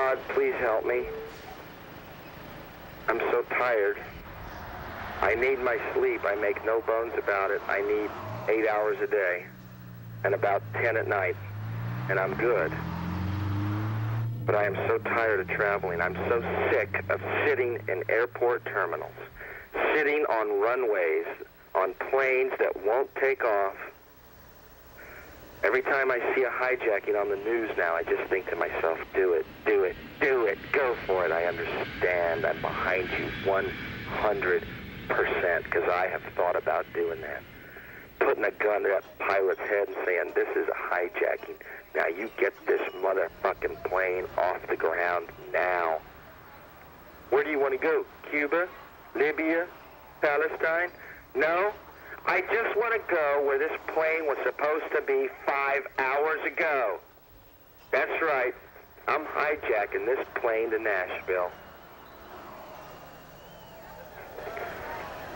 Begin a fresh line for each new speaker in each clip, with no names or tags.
God, please help me. I'm so tired. I need my sleep. I make no bones about it. I need 8 hours a day and about 10 at night, and I'm good. But I am so tired of traveling. I'm so sick of sitting in airport terminals, sitting on runways, on planes that won't take off. Every time I see a hijacking on the news now, I just think to myself, do it, do it, do it, go for it. I understand. I'm behind you 100%, because I have thought about doing that. Putting a gun to that pilot's head and saying, this is a hijacking. Now you get this motherfucking plane off the ground now. Where do you want to go? Cuba? Libya? Palestine? No? I just want to go where this plane was supposed to be 5 hours ago. That's right. I'm hijacking this plane to Nashville.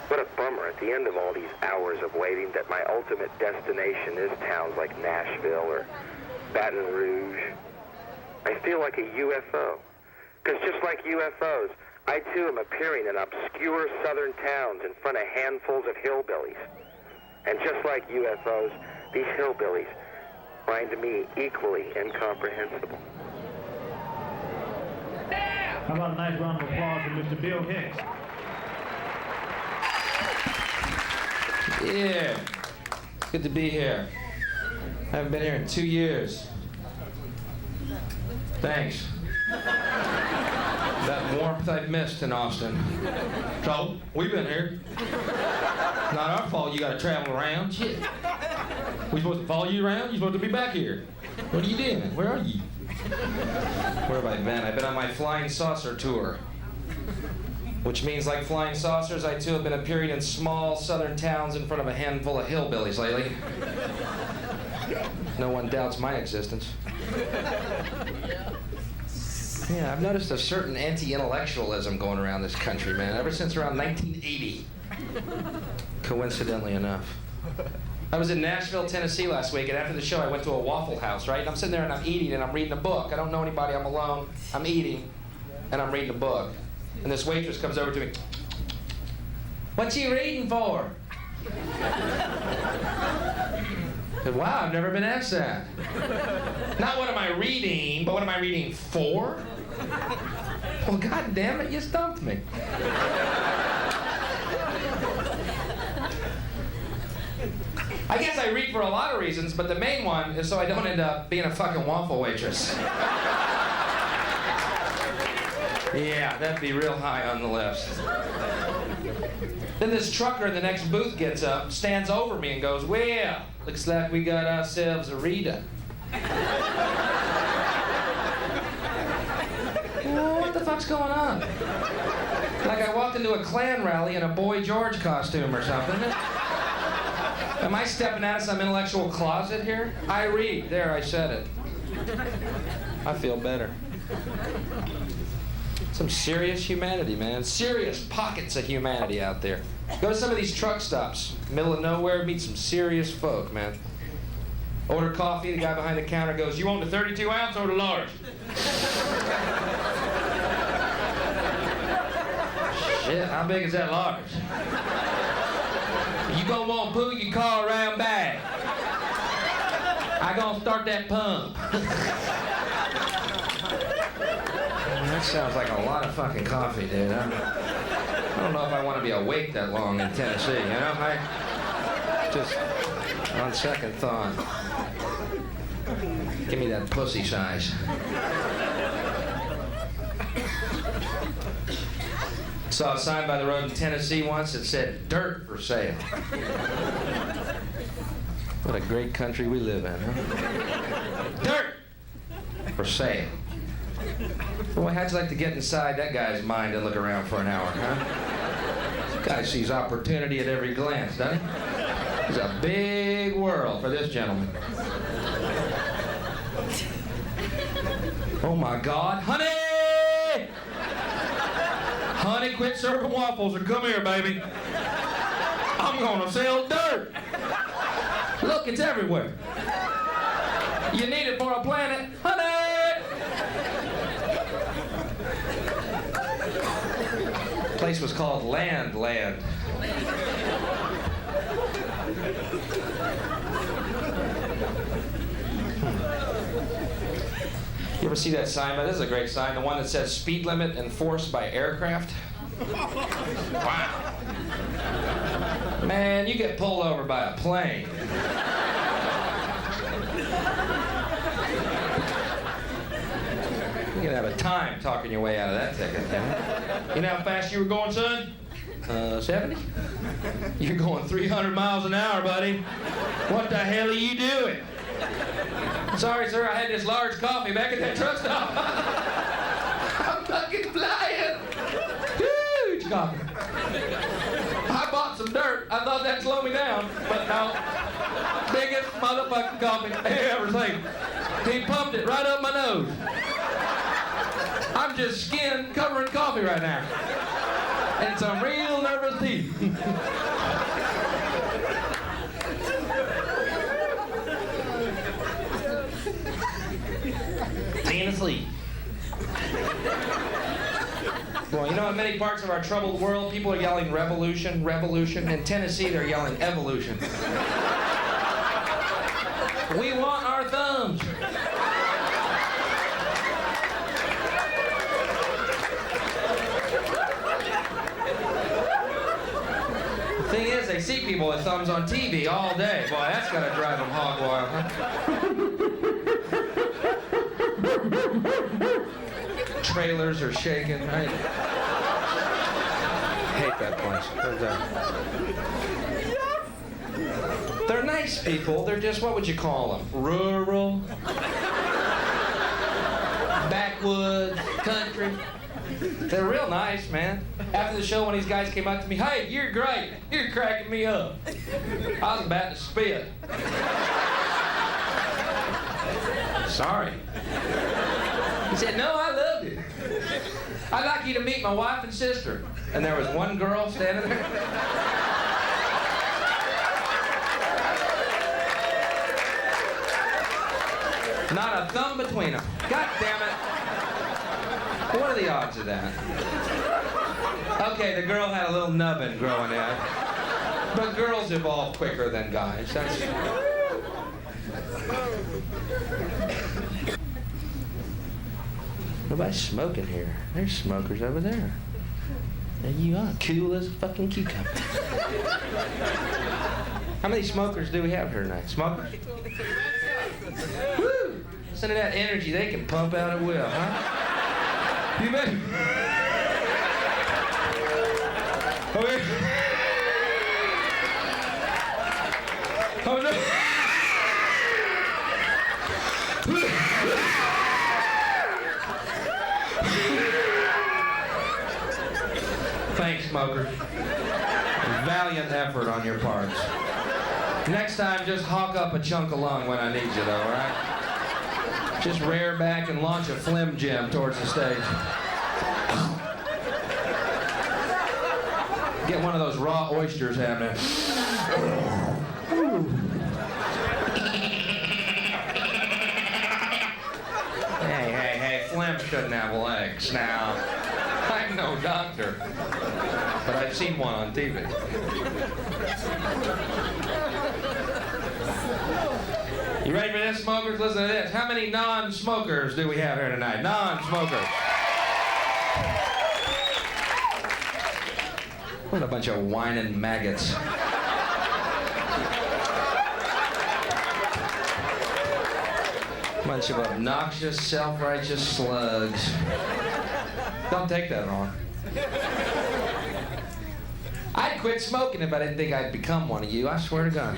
What a bummer at the end of all these hours of waiting that my ultimate destination is towns like Nashville or Baton Rouge. I feel like a UFO. Because just like UFOs, I too am appearing in obscure southern towns in front of handfuls of hillbillies. And just like UFOs, these hillbillies find me equally incomprehensible.
How about a nice round of applause for Mr. Bill Hicks?
Yeah, it's good to be here. I haven't been here in 2 years. Thanks. That warmth I've missed in Austin. So, we've been here. Not our fault you gotta travel around. Shit. We supposed to follow you around? You supposed to be back here. What are you doing? Where are you? Where have I been? I've been on my flying saucer tour. Which means, like flying saucers, I too have been appearing in small southern towns in front of a handful of hillbillies lately. No one doubts my existence. Yeah, I've noticed a certain anti-intellectualism going around this country, man, ever since around 1980. Coincidentally enough. I was in Nashville, Tennessee last week, and after the show I went to a Waffle House, right? And I'm sitting there and I'm eating and I'm reading a book. I don't know anybody, I'm alone. I'm eating and I'm reading a book. And this waitress comes over to me. What you reading for? I said, wow, I've never been asked that. Not what am I reading, but what am I reading for? Well, God damn it, you stumped me. I guess I read for a lot of reasons, but the main one is so I don't end up being a fucking waffle waitress. Yeah, that'd be real high on the list. Then this trucker in the next booth gets up, stands over me and goes, well, looks like we got ourselves a reader. What the fuck's going on? Like I walked into a Klan rally in a Boy George costume or something. Am I stepping out of some intellectual closet here? I read. There, I said it. I feel better. Some serious humanity, man. Serious pockets of humanity out there. Go to some of these truck stops, middle of nowhere, meet some serious folk, man. Order coffee, the guy behind the counter goes, you want the 32 ounce or the large? Shit, how big is that large? You gonna want to pull your car around back. I gonna start that pump. That sounds like a lot of fucking coffee, dude. I don't know if I want to be awake that long in Tennessee, you know? I just, on second thought, give me that pussy size. Saw a sign by the road in Tennessee once that said, dirt for sale. What a great country we live in, huh? Dirt for sale. Boy, how'd you like to get inside that guy's mind and look around for an hour, huh? This guy sees opportunity at every glance, doesn't he? There's a big world for this gentleman. Oh my God, honey! Honey, quit serving waffles and come here, baby. I'm gonna sell dirt. Look, it's everywhere. You need it for a planet, honey! place was called Land. You ever see that sign? This is a great sign. The one that says speed limit enforced by aircraft. Wow. Man, you get pulled over by a plane. You can have a time talking your way out of that ticket. You know how fast you were going, son? 70? You're going 300 miles an hour, buddy. What the hell are you doing? Sorry, sir, I had this large coffee back at that truck stop. I'm fucking flying. Huge coffee. I bought some dirt. I thought that'd slow me down, but no. Biggest motherfucking coffee I ever seen. He pumped it right up my nose. I'm just skin covering coffee right now. And some real nervous teeth. Staying asleep. Well, you know, in many parts of our troubled world, people are yelling revolution, revolution. In Tennessee, they're yelling evolution. We want our thumbs. The thing is, they see people with thumbs on TV all day. Boy, that's gotta drive them hog wild, huh? Trailers are shaking. I hate that place. They're nice people. They're just, what would you call them? Rural, backwoods, country. They're real nice, man. After the show, one of these guys came up to me, "Hey, you're great. You're cracking me up." I was about to spit. Sorry. He said, "No, I loved it. I'd like you to meet my wife and sister." And there was one girl standing there. Not a thumb between them. God damn it. What are the odds of that? Okay, the girl had a little nubbin growing out. But girls evolve quicker than guys. That's... Nobody's smoking here. There's smokers over there. There you are, cool as a fucking cucumber. How many smokers do we have here tonight? Smokers? Woo! Listen to that energy they can pump out at will, huh? You bet. Okay. Oh no. Thanks, smoker. Valiant effort on your parts. Next time, just hawk up a chunk of lung when I need you, though, all right? Just rear back and launch a flim gem towards the stage. Get one of those raw oysters happening. Hey, flim shouldn't have legs. Now, I'm no doctor, but I've seen one on TV. You ready for this, smokers? Listen to this. How many non-smokers do we have here tonight? Non-smokers. What a bunch of whining maggots. Bunch of obnoxious, self-righteous slugs. Don't take that wrong. I'd quit smoking if I didn't think I'd become one of you, I swear to God.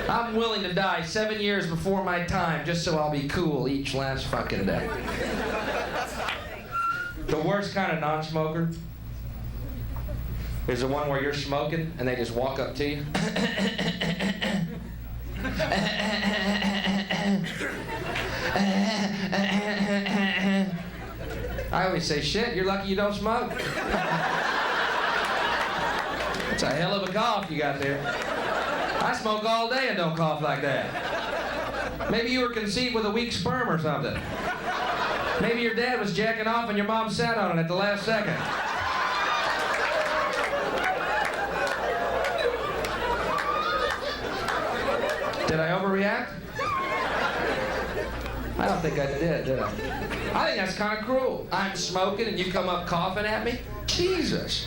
I'm willing to die 7 years before my time just so I'll be cool each last fucking day. The worst kind of non-smoker is the one where you're smoking and they just walk up to you. I always say, shit, you're lucky you don't smoke. It's a hell of a cough you got there. I smoke all day and don't cough like that. Maybe you were conceived with a weak sperm or something. Maybe your dad was jacking off and your mom sat on it at the last second. Did I overreact? I don't think I did I? I think that's kind of cruel. I'm smoking and you come up coughing at me? Jesus.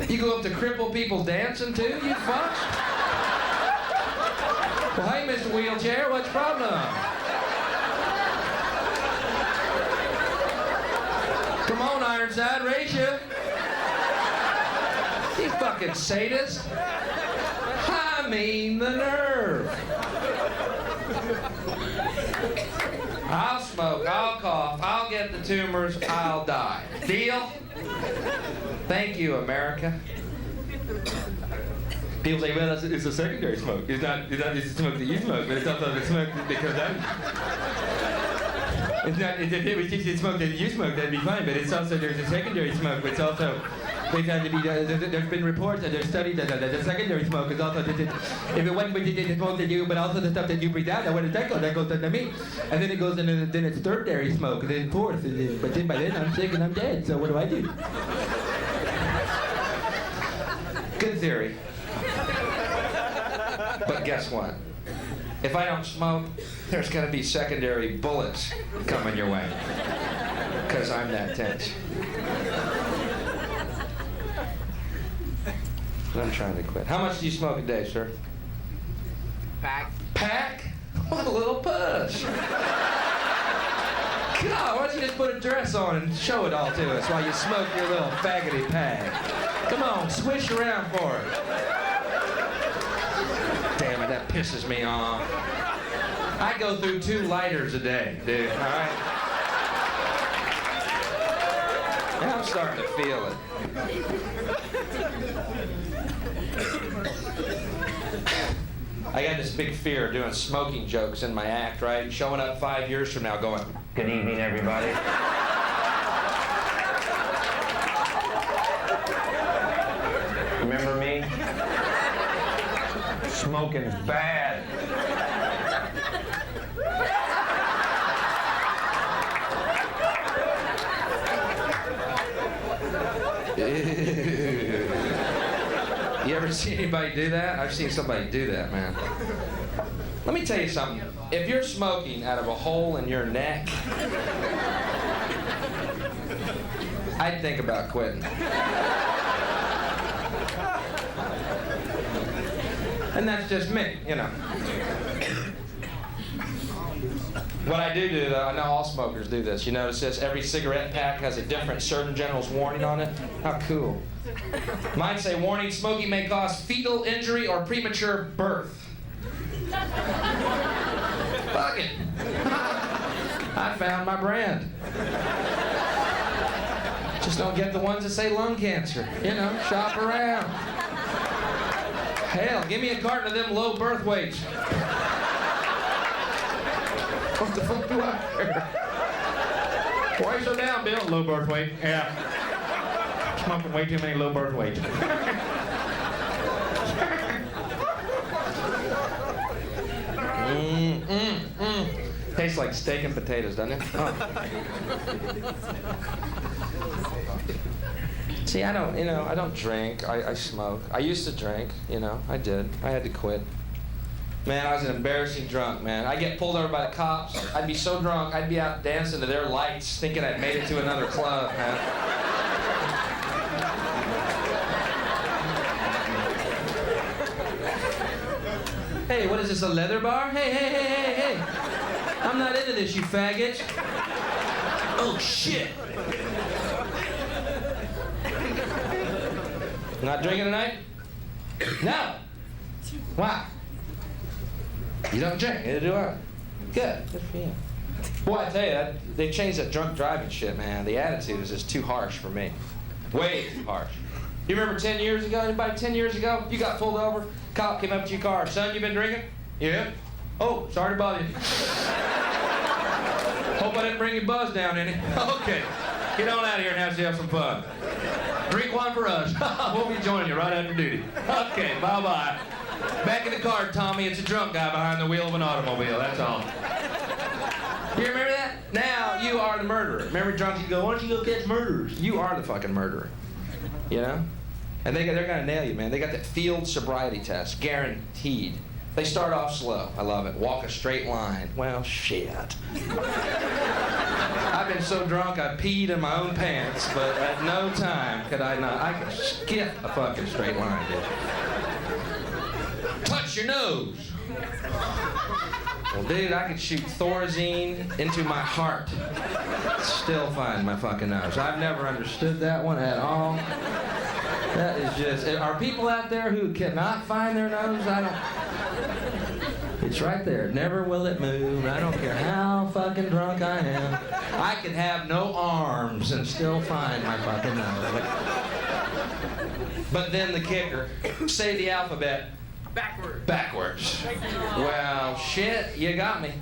You go up to crippled people dancing too, you fucks? Well, hey, Mr. Wheelchair, what's your problem? Come on, Ironside, raise you. You fucking sadist. I mean the nerve. I'll smoke, I'll cough, I'll get the tumors, I'll die. Deal? Thank you, America. People say, well, it's a secondary smoke. It's not just the smoke that you smoke, but it's also the smoke that comes out. It's not, if it was just the smoke that you smoke, that'd be fine, but it's also, there's a secondary smoke, but it's also, they have to be, there's been reports and there's studies that the secondary smoke is also, if it wasn't the smoke that you, but also the stuff that you breathe out, then what does that go? That goes into me. And then it goes into, then it's thirdary smoke, and then fourth, and then, but then by then I'm sick and I'm dead, so what do I do? Good theory. But guess what? If I don't smoke, there's gonna be secondary bullets coming your way. Because I'm that tense. I'm trying to quit. How much do you smoke a day, sir?
Pack.
Pack? What a little push. God, why don't you just put a dress on and show it all to us while you smoke your little faggoty pack? Come on, swish around for it. Damn it, that pisses me off. I go through 2 lighters a day, dude, all right? And I'm starting to feel it. I got this big fear of doing smoking jokes in my act, right? Showing up 5 years from now going, good evening, everybody. Remember me? Smoking's bad. You ever see anybody do that? I've seen somebody do that, man. Let me tell you something. If you're smoking out of a hole in your neck, I'd think about quitting. And that's just me, you know. What I do though, I know all smokers do this. You notice this? Every cigarette pack has a different Surgeon General's warning on it. How cool. Mine say, warning, smoking may cause fetal injury or premature birth. Fuck it. I found my brand. Just don't get the ones that say lung cancer. You know, shop around. Hell, give me a carton of them low birth weights. What the fuck do I care? Why are you so down, Bill? Low birth weight. Yeah. Smoking way too many low birth weights. Tastes like steak and potatoes, doesn't it? Oh. See, I don't drink. I smoke. I used to drink, I did. I had to quit. Man, I was an embarrassing drunk, man. I'd get pulled over by the cops. I'd be so drunk, I'd be out dancing to their lights, thinking I'd made it to another club, man. Hey, what is this, a leather bar? Hey. I'm not into this, you faggots. Oh, shit. Not drinking tonight? No. Wow. You don't drink, neither do I. Good for you. Boy, I tell you, they changed that drunk driving shit, man. The attitude is just too harsh for me. Way too harsh. You remember 10 years ago, anybody 10 years ago? You got pulled over, cop came up to your car. Son, you been drinking? Yeah. Oh, sorry to bother you. Hope I didn't bring you buzz down, any. Okay. Get on out of here and have yourself some fun. Drink one for us. We'll be joining you right after duty. Okay, bye-bye. Back in the car, Tommy. It's a drunk guy behind the wheel of an automobile, that's all. You remember that? Now you are the murderer. Remember drunks, you go, why don't you go catch murderers? You are the fucking murderer. You know? And they're gonna nail you, man. They got that field sobriety test, guaranteed. They start off slow. I love it. Walk a straight line. Well, shit. I've been so drunk I peed in my own pants, but at no time could I not. I could skip a fucking straight line, dude. Touch your nose. Well, dude, I could shoot Thorazine into my heart. Still find my fucking nose. I've never understood that one at all. That is just... Are people out there who cannot find their nose? I don't... It's right there. Never will it move. I don't care how fucking drunk I am. I can have no arms and still find my fucking nose. But then the kicker. Say the alphabet.
Backwards.
Backwards. Well, shit, you got me.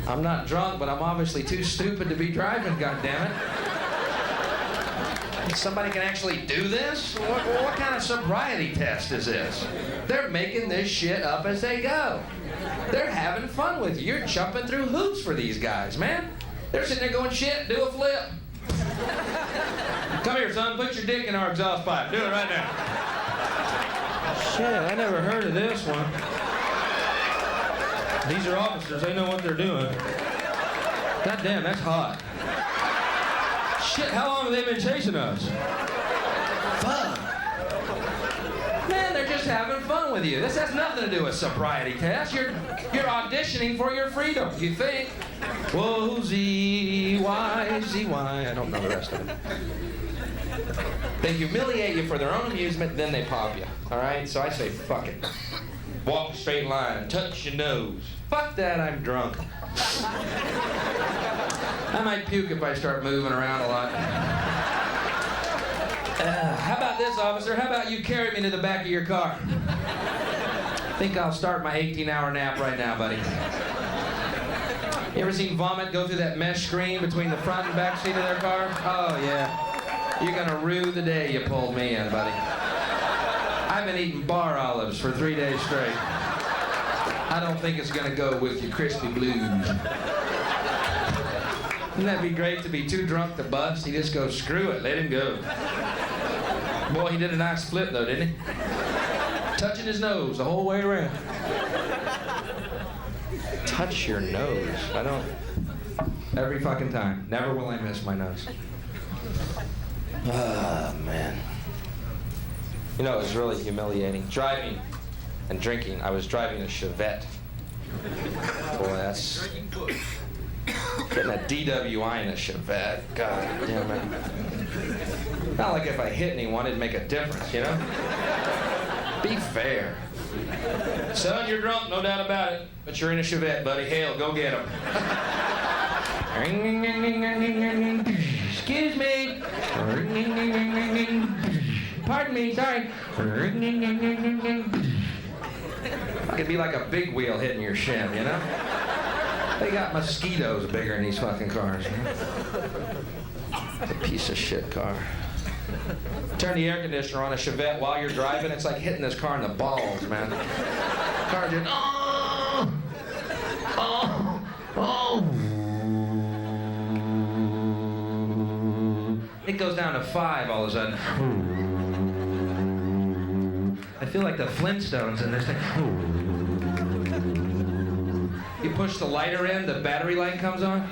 I'm not drunk, but I'm obviously too stupid to be driving, goddammit. Somebody can actually do this? What kind of sobriety test is this? They're making this shit up as they go. They're having fun with you. You're jumping through hoops for these guys, man. They're sitting there going, shit, do a flip. Come here, son, put your dick in our exhaust pipe. Do it right now. Shit, I never heard of this one. These are officers, they know what they're doing. God damn, that's hot. Shit, how long have they been chasing us? Fuck. Man, they're just having fun with you. This has nothing to do with sobriety test. You're auditioning for your freedom, you think. Whoa, Z-Y, Z-Y. I don't know the rest of it. They humiliate you for their own amusement, then they pop you. All right? So I say, fuck it. Walk a straight line. Touch your nose. Fuck that, I'm drunk. I might puke if I start moving around a lot. How about this, officer? How about you carry me to the back of your car? I think I'll start my 18-hour nap right now, buddy. You ever seen vomit go through that mesh screen between the front and back seat of their car? Oh, yeah. You're gonna rue the day you pulled me in, buddy. I've been eating bar olives for 3 days straight. I don't think it's gonna go with your crispy blues. Wouldn't that be great to be too drunk to bust? He just goes, screw it, let him go. Boy, he did a nice flip though, didn't he? Touching his nose the whole way around. Touch your nose. I don't. Every fucking time. Never will I miss my nose. Oh, man. You know, it was really humiliating. Driving and drinking. I was driving a Chevette. Boy, that's... Getting a DWI in a Chevette. God damn it. Not like if I hit anyone, it'd make a difference, you know? Be fair. Son, you're drunk, no doubt about it. But you're in a Chevette, buddy. Hell, go get him. Excuse me. Pardon me, sorry. I could be like a big wheel hitting your shin, you know? They got mosquitoes bigger in these fucking cars, man. It's a piece of shit car. Turn the air conditioner on a Chevette while you're driving, it's like hitting this car in the balls, man. Car just, oh, oh, oh. It goes down to 5 all of a sudden. I feel like the Flintstones in this thing. You push the lighter in, the battery light comes on.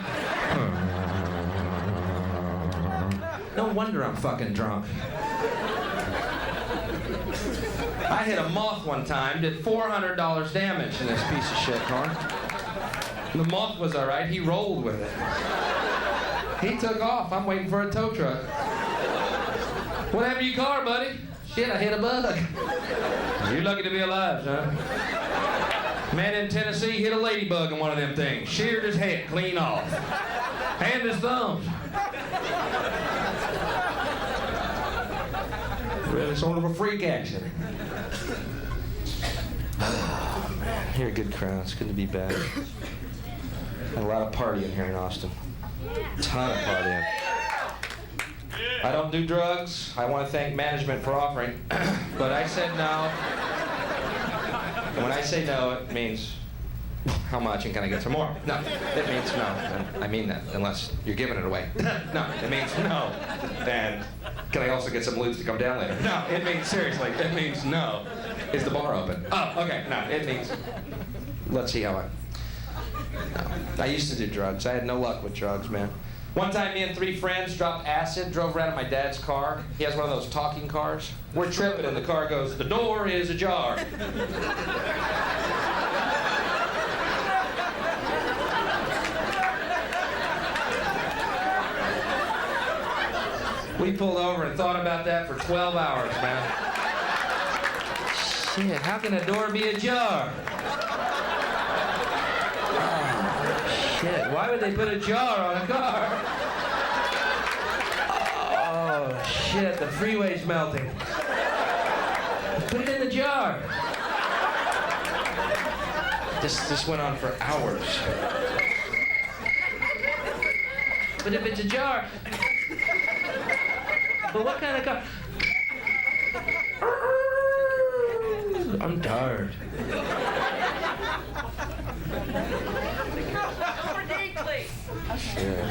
No wonder I'm fucking drunk. I hit a moth one time, did $400 damage in this piece of shit car. The moth was all right, he rolled with it. He took off, I'm waiting for a tow truck. What happened to your car, buddy? Shit, I hit a bug. You're lucky to be alive, son. Man in Tennessee hit a ladybug in one of them things. Sheared his head clean off. And his thumbs. Really sort of a freak accident. Oh, man. You're a good crowd. It's good to be back. Had a lot of partying here in Austin. Ton of partying. I don't do drugs. I want to thank management for offering. But I said no. And when I say no, it means how much and can I get some more? No, it means no. And I mean that, unless you're giving it away. No, it means no. And can I also get some lubes to come down later? No, it means, seriously, it means no. Is the bar open? Oh, okay. No, it means. Let's see how I. No. I used to do drugs. I had no luck with drugs, man. One time, me and 3 friends dropped acid, drove around in my dad's car. He has one of those talking cars. We're tripping, and the car goes, "The door is ajar." We pulled over and thought about that for 12 hours, man. Shit, how can a door be ajar? Oh, shit, why would they put a jar on a car? Oh, shit, the freeway's melting. Put it in the jar. This went on for hours. But if it's a jar... But what kind of car? I'm tired. Yeah.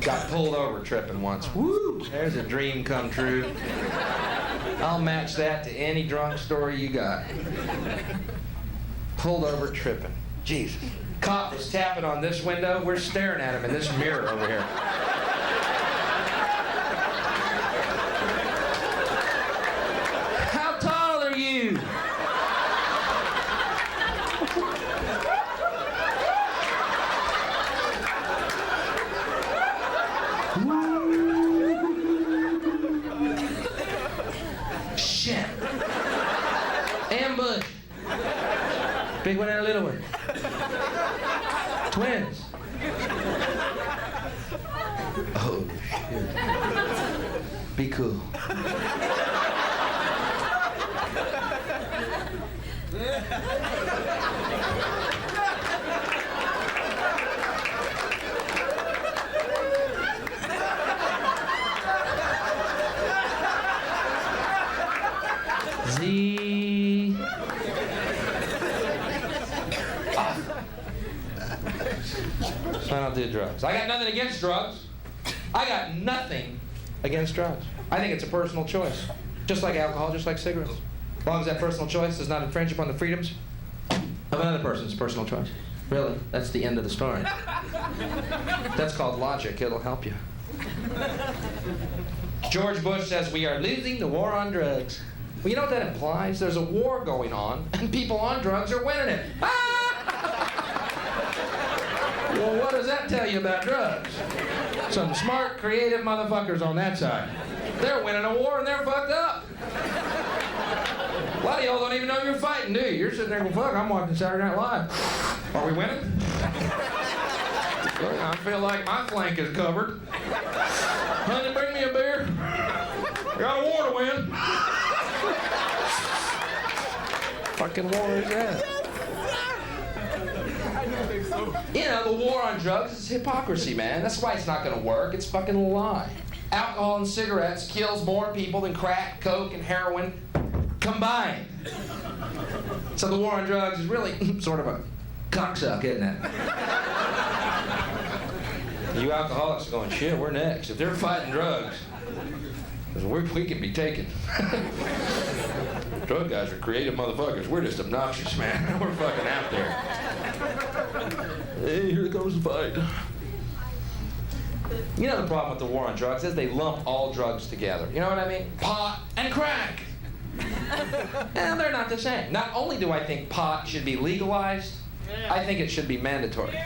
Got pulled over tripping once. Woo! There's a dream come true. I'll match that to any drunk story you got. Pulled over tripping. Jesus. Cop was tapping on this window. We're staring at him in this mirror over here. Shit. Ambush. Big one and a little one. Twins. Oh, shit. Be cool. Z. I don't do drugs. I got nothing against drugs. I got nothing against drugs. I think it's a personal choice. Just like alcohol, just like cigarettes. As long as that personal choice does not infringe upon the freedoms of another person's personal choice. Really, that's the end of the story. That's called logic. It'll help you. George Bush says we are losing the war on drugs. Well, you know what that implies? There's a war going on, and people on drugs are winning it. Ah! Well, what does that tell you about drugs? Some smart, creative motherfuckers on that side. They're winning a war, and they're fucked up. A lot of y'all don't even know you're fighting, do you? You're sitting there going, fuck, I'm watching Saturday Night Live. Are we winning? I feel like my flank is covered. Honey, bring me a beer. Got a war to win. Fucking war is that? You know, the war on drugs is hypocrisy, man. That's why it's not gonna work. It's fucking a lie. Alcohol and cigarettes kills more people than crack, coke, and heroin combined. So the war on drugs is really sort of a cocksuck, isn't it? You alcoholics are going, shit, we're next. If they're fighting drugs, we can be taken. Drug guys are creative motherfuckers. We're just obnoxious, man. We're fucking out there. Hey, here comes the fight. You know the problem with the war on drugs is they lump all drugs together. You know what I mean? Pot and crack. And they're not the same. Not only do I think pot should be legalized, I think it should be mandatory.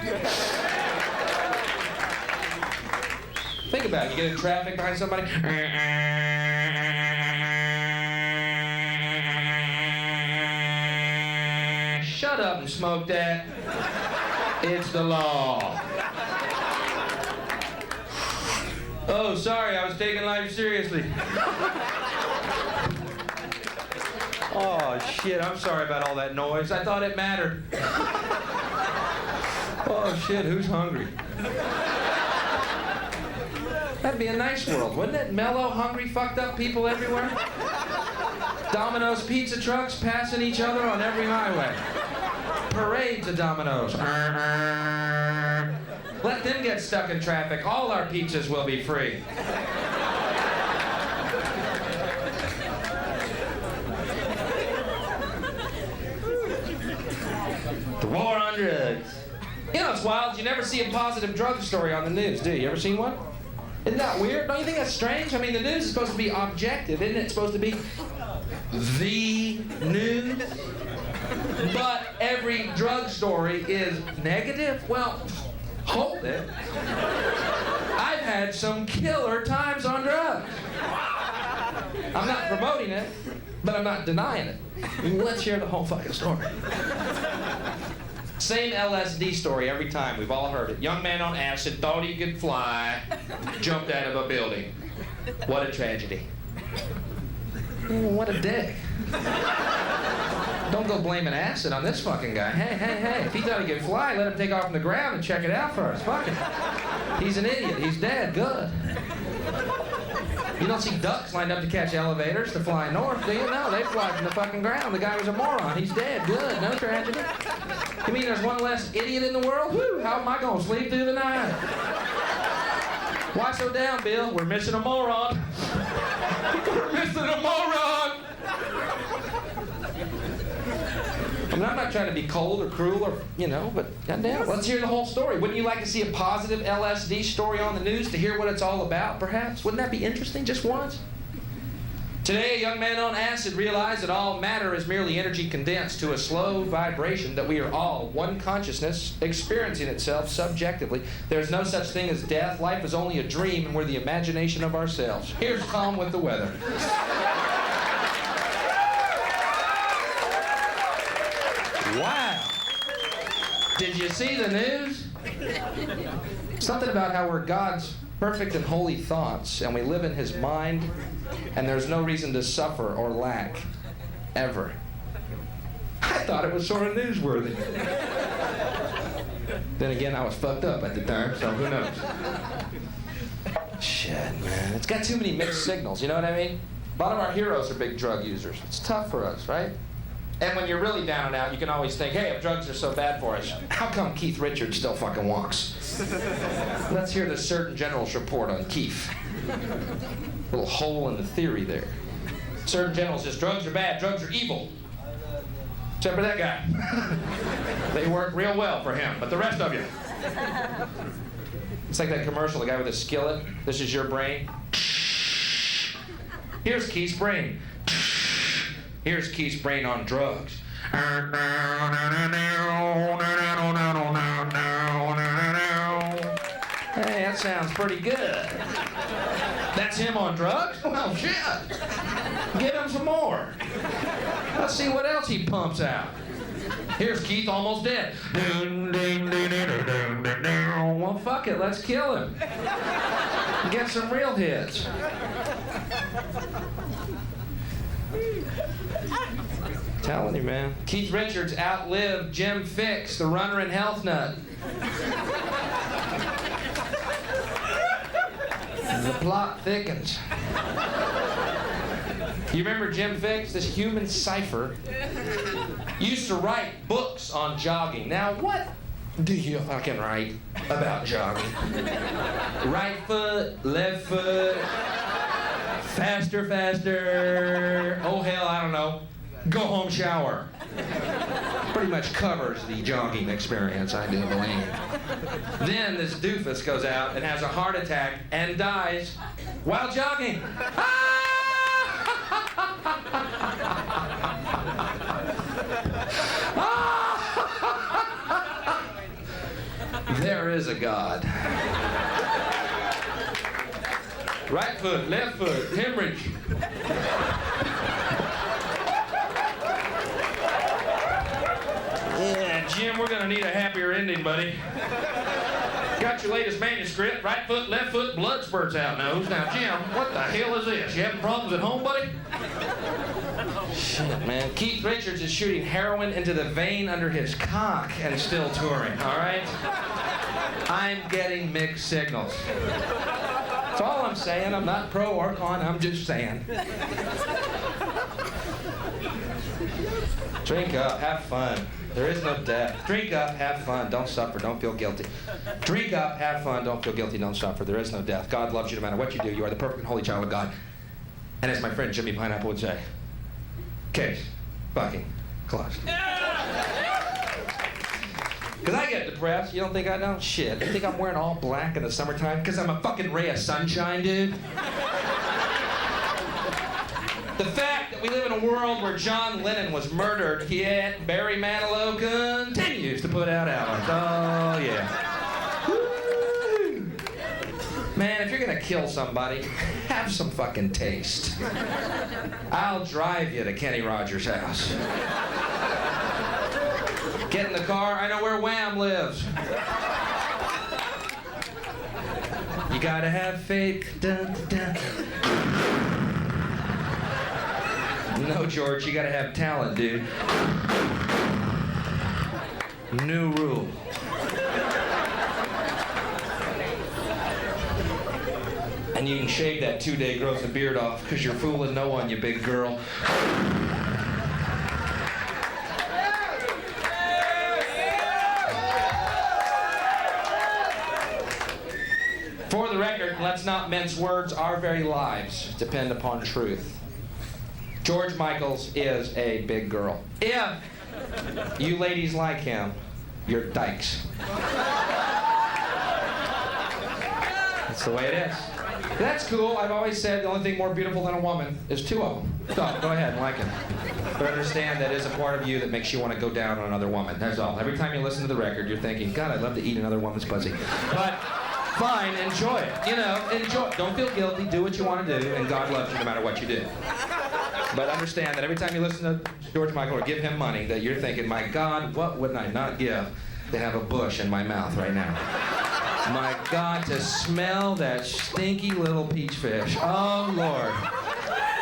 Think about it. You get in traffic behind somebody. Shut up and smoke that. It's the law. Oh, sorry, I was taking life seriously. Oh, shit, I'm sorry about all that noise. I thought it mattered. Oh, shit, who's hungry? That'd be a nice world, wouldn't it? Mellow, hungry, fucked up people everywhere. Domino's pizza trucks passing each other on every highway. Parades of Domino's. Let them get stuck in traffic. All our pizzas will be free. War on drugs. You know, it's wild. You never see a positive drug story on the news, do you? You ever seen one? Isn't that weird? Don't you think that's strange? I mean, the news is supposed to be objective. Isn't it supposed to be the news? But every drug story is negative? Well, hold it. I've had some killer times on drugs. I'm not promoting it, but I'm not denying it. Let's hear the whole fucking story. Same LSD story every time. We've all heard it. Young man on acid thought he could fly, jumped out of a building. What a tragedy. What a dick. Don't go blaming acid on this fucking guy. Hey. If he thought he could fly, let him take off from the ground and check it out first. Fuck it. He's an idiot. He's dead. Good. You don't see ducks lined up to catch elevators to fly north, do you? No, they fly from the fucking ground. The guy was a moron. He's dead. Good. No tragedy. You mean there's one less idiot in the world? Whew, how am I going to sleep through the night? Why so down, Bill? We're missing a moron. We're missing a moron. I mean, I'm not trying to be cold or cruel or, but goddamn, let's hear the whole story. Wouldn't you like to see a positive LSD story on the news to hear what it's all about, perhaps? Wouldn't that be interesting, just once? Today, a young man on acid realized that all matter is merely energy condensed to a slow vibration, that we are all one consciousness experiencing itself subjectively. There's no such thing as death. Life is only a dream, and we're the imagination of ourselves. Here's Tom with the weather. Wow. Did you see the news? Something about how we're God's perfect and holy thoughts, and we live in His mind, and there's no reason to suffer or lack, ever. I thought it was sort of newsworthy. Then again, I was fucked up at the time, so who knows? Shit, man. It's got too many mixed signals, you know what I mean? A lot of our heroes are big drug users. It's tough for us, right? And when you're really down and out, you can always think, hey, if drugs are so bad for us, how come Keith Richards still fucking walks? Let's hear the Surgeon General's report on Keith. Little hole in the theory there. Surgeon General says drugs are bad, drugs are evil. Except for that guy. They work real well for him, but the rest of you. It's like that commercial, the guy with the skillet. This is your brain. Here's Keith's brain. Here's Keith's brain on drugs. Hey, that sounds pretty good. That's him on drugs? Well, shit. Give him some more. Let's see what else he pumps out. Here's Keith almost dead. Well, fuck it. Let's kill him. Get some real hits. Telling you, man. Keith Richards outlived Jim Fix, the runner and health nut. The plot thickens. You remember Jim Fix, this human cipher? Used to write books on jogging. Now, what do you fucking write about jogging? Right foot, left foot, faster, faster. Oh, hell, I don't know. Go home, shower. Pretty much covers the jogging experience, I do believe. Then this doofus goes out and has a heart attack and dies while jogging. There is a God. Right foot, left foot, hemorrhage. Yeah, Jim, we're gonna need a happier ending, buddy. Got your latest manuscript, right foot, left foot, blood spurts out nose. Now, Jim, what the hell is this? You having problems at home, buddy? Shit, man. Keith Richards is shooting heroin into the vein under his cock and still touring, all right? I'm getting mixed signals. That's all I'm saying. I'm not pro or con, I'm just saying. Drink up, have fun. There is no death. Drink up, have fun, don't suffer, don't feel guilty. Drink up, have fun, don't feel guilty, don't suffer. There is no death. God loves you no matter what you do. You are the perfect and holy child of God. And as my friend Jimmy Pineapple would say, case fucking closed. Because I get depressed. You don't think I don't? Shit. You think I'm wearing all black in the summertime? Because I'm a fucking ray of sunshine, dude? The fact that we live in a world where John Lennon was murdered, yet Barry Manilow continues to put out albums. Oh, yeah. Woo. Man, if you're gonna kill somebody, have some fucking taste. I'll drive you to Kenny Rogers' house. Get in the car, I know where Wham lives. You gotta have faith. Dun, dun. No, George, you gotta have talent, dude. New rule. And you can shave that 2-day growth of beard off, because you're fooling no one, you big girl. For the record, let's not mince words, our very lives depend upon truth. George Michaels is a big girl. If you ladies like him, you're dykes. That's the way it is. That's cool. I've always said the only thing more beautiful than a woman is two of them. So go ahead and like him. But understand that is a part of you that makes you want to go down on another woman. That's all. Every time you listen to the record, you're thinking, God, I'd love to eat another woman's pussy. But fine, enjoy it. You know, enjoy. Don't feel guilty. Do what you want to do, and God loves you no matter what you do. But understand that every time you listen to George Michael or give him money, that you're thinking, my God, what would I not give to have a bush in my mouth right now? My God, to smell that stinky little peach fish. Oh, Lord.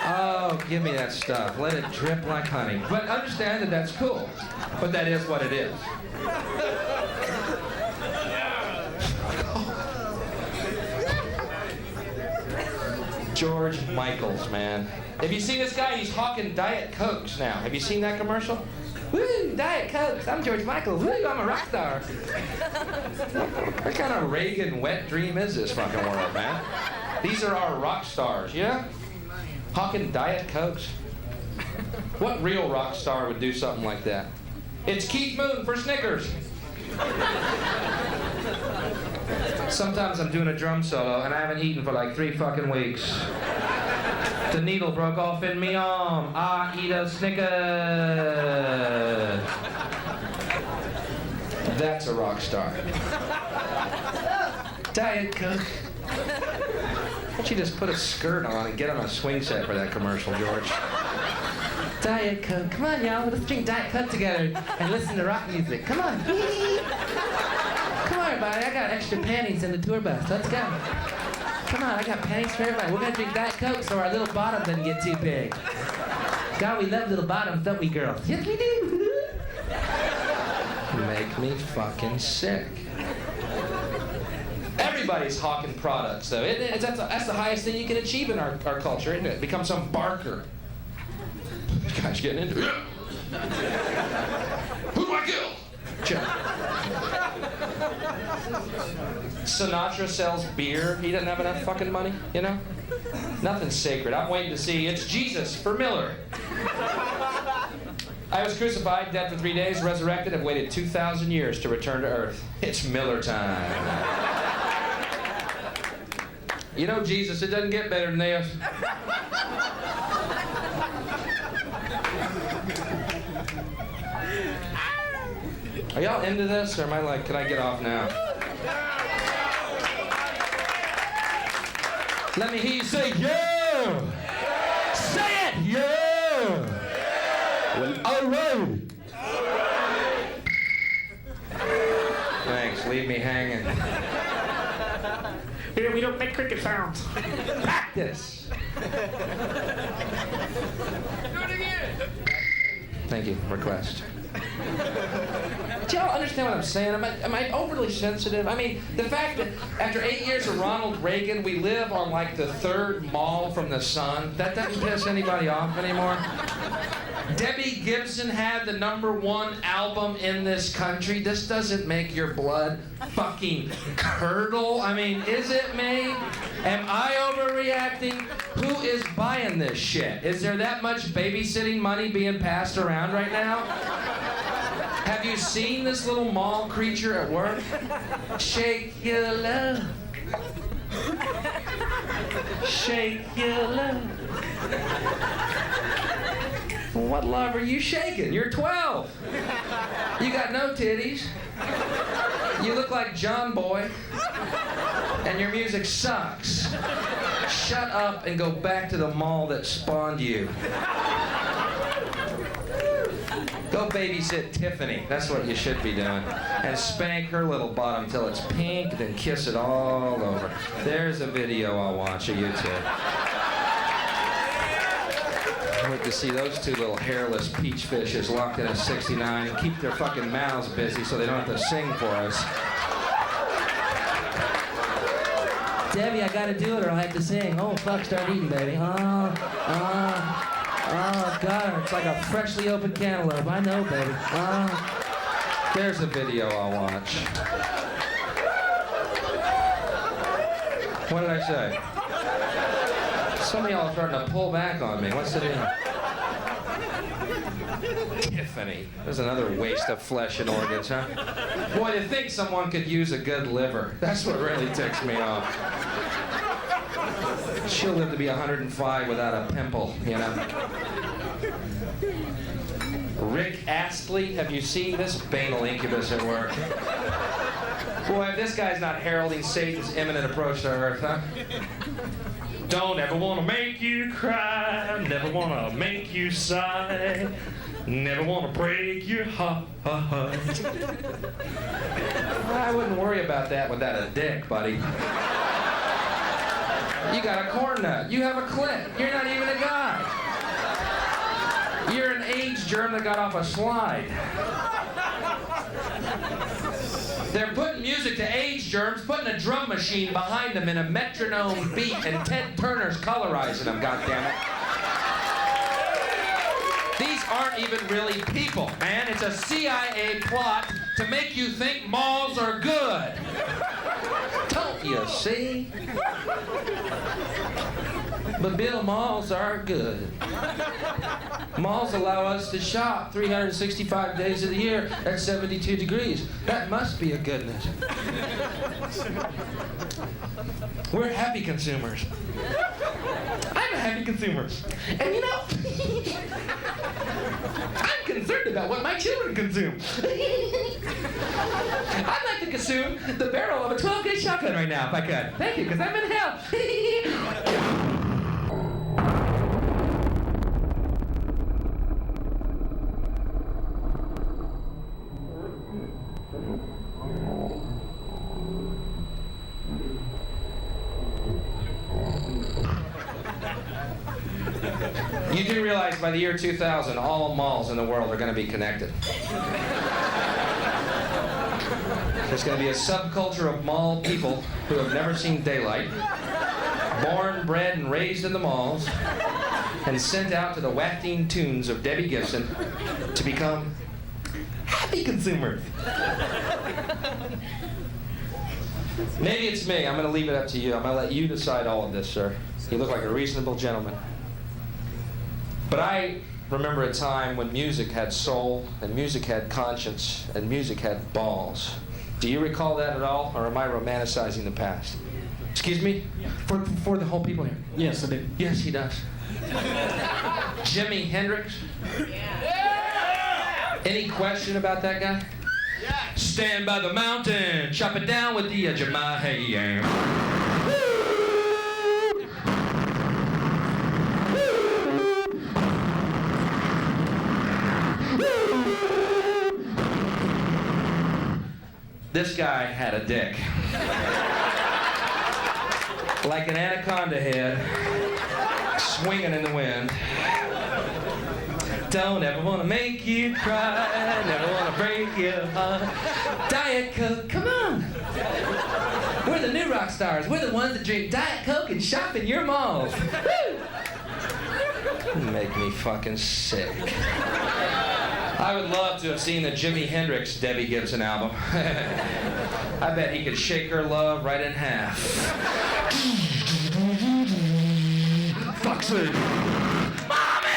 Oh, give me that stuff. Let it drip like honey. But understand that that's cool. But that is what it is. George Michaels, man. Have you seen this guy? He's hawking Diet Cokes now. Have you seen that commercial? Woo, Diet Cokes. I'm George Michaels. Woo, I'm a rock star. What kind of Reagan wet dream is this fucking world, man? These are our rock stars, yeah? Hawking Diet Cokes. What real rock star would do something like that? It's Keith Moon for Snickers. Sometimes I'm doing a drum solo and I haven't eaten for like 3 fucking weeks. The needle broke off in me arm. I eat a Snickers. That's a rock star. Diet Coke. Why don't you just put a skirt on and get on a swing set for that commercial, George? Diet Coke. Come on, y'all. Let's drink Diet Coke together and listen to rock music. Come on. Come on, everybody. I got extra panties in the tour bus. Let's go. Come on, I got panties for everybody. We're gonna drink Diet Coke so our little bottom doesn't get too big. God, we love little bottoms, don't we, girls? Yes, we do. Make me fucking sick. Everybody's hawking products, though. That's the highest thing you can achieve in our culture, isn't it? Become some barker. This guy's getting into it. Who do I kill? Sinatra sells beer. He doesn't have enough fucking money, you know? Nothing's sacred. I'm waiting to see It's Jesus for Miller. I was crucified, dead for 3 days, resurrected. I've waited 2,000 years to return to earth. It's Miller time. You know, Jesus, it doesn't get better than this. Are y'all into this, or am I like, can I get off now? Let me hear you say, yeah! Say it, yeah! Well, all right. Thanks, leave me hanging.
Here, we don't make cricket sounds.
Practice!
Do it again!
Thank you, request. Do y'all understand what I'm saying? Am I overly sensitive? I mean, the fact that after 8 years of Ronald Reagan, we live on like the 3rd mall from the sun, that doesn't piss anybody off anymore. Debbie Gibson had the #1 album in this country. This doesn't make your blood fucking curdle. I mean, is it me? Am I overreacting? Who is buying this shit? Is there that much babysitting money being passed around right now? Have you seen this little mall creature at work? Shake your love. Shake your love. What love are you shaking? You're 12. You got no titties. You look like John Boy. And your music sucks. Shut up and go back to the mall that spawned you. Go babysit Tiffany. That's what you should be doing. And spank her little bottom till it's pink, then kiss it all over. There's a video I'll watch of you two. I'd like to see those two little hairless peach fishes locked in a 69 and keep their fucking mouths busy so they don't have to sing for us.
Debbie, I gotta do it or I'll have to sing. Oh, fuck, start eating, baby. Oh, God, it's like a freshly opened cantaloupe. I know, baby.
There's a video I'll watch. What did I say? Some of y'all are starting to pull back on me. What's the deal? Tiffany. There's another waste of flesh and organs, huh? Boy, to think someone could use a good liver. That's what really ticks me off. She'll live to be 105 without a pimple, you know? Rick Astley, have you seen this banal incubus at work? Boy, if this guy's not heralding Satan's imminent approach to Earth, huh? Don't ever want to make you cry, never want to make you sigh, never want to break your heart. I wouldn't worry about that without a dick, buddy. You got a corn nut. You have a clit. You're not even a guy. You're an AIDS germ that got off a slide. They're putting music to AIDS germs, putting a drum machine behind them in a metronome beat, and Ted Turner's colorizing them, goddammit. These aren't even really people, man. It's a CIA plot to make you think malls are good. Don't you see? But Bill, malls are good. Malls allow us to shop 365 days of the year at 72 degrees. That must be a goodness. We're happy consumers. I'm a happy consumer. And you know, I'm concerned about what my children consume. I'd like to consume the barrel of a 12-gauge shotgun right now if I could. Thank you, because I'm in hell. You do realize by the year 2000, all malls in the world are going to be connected. There's going to be a subculture of mall people who have never seen daylight, born, bred, and raised in the malls, and sent out to the wafting tunes of Debbie Gibson to become happy consumers. Maybe it's me. I'm going to leave it up to you. I'm going to let you decide all of this, sir. You look like a reasonable gentleman. But I remember a time when music had soul, and music had conscience, and music had balls. Do you recall that at all, or am I romanticizing the past? Excuse me? For the whole people here.
Yes, I do.
Yes, he does. Jimi Hendrix?
Yeah!
Any question about that guy?
Yeah!
Stand by the mountain, chop it down with the edge of my hand. This guy had a dick. Like an anaconda head, swinging in the wind. Don't ever want to make you cry, never want to break your heart. Diet Coke, come on. We're the new rock stars. We're the ones that drink Diet Coke and shop in your malls. Woo! You make me fucking sick. I would love to have seen the Jimi Hendrix Debbie Gibson album. I bet he could shake her love right in half. Fuck's sake. Mommy!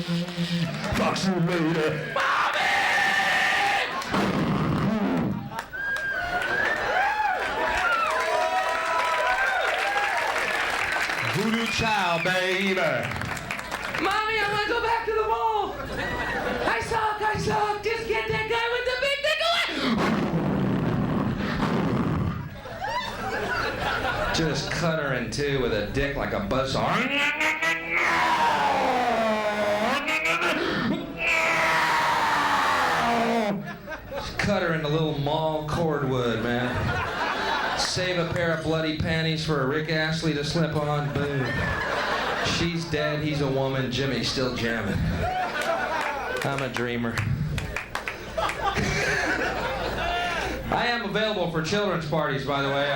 Fuck you later. Mommy! Voodoo child, baby.
Mommy, I want to go back to the mall. I suck. Just get that guy with the big dick away.
Just cut her in two with a dick like a buzzsaw. Just cut her into little mall cordwood, man. Save a pair of bloody panties for a Rick Astley to slip on. Boom. She's dead, he's a woman, Jimmy's still jamming. I'm a dreamer. I am available for children's parties, by the way.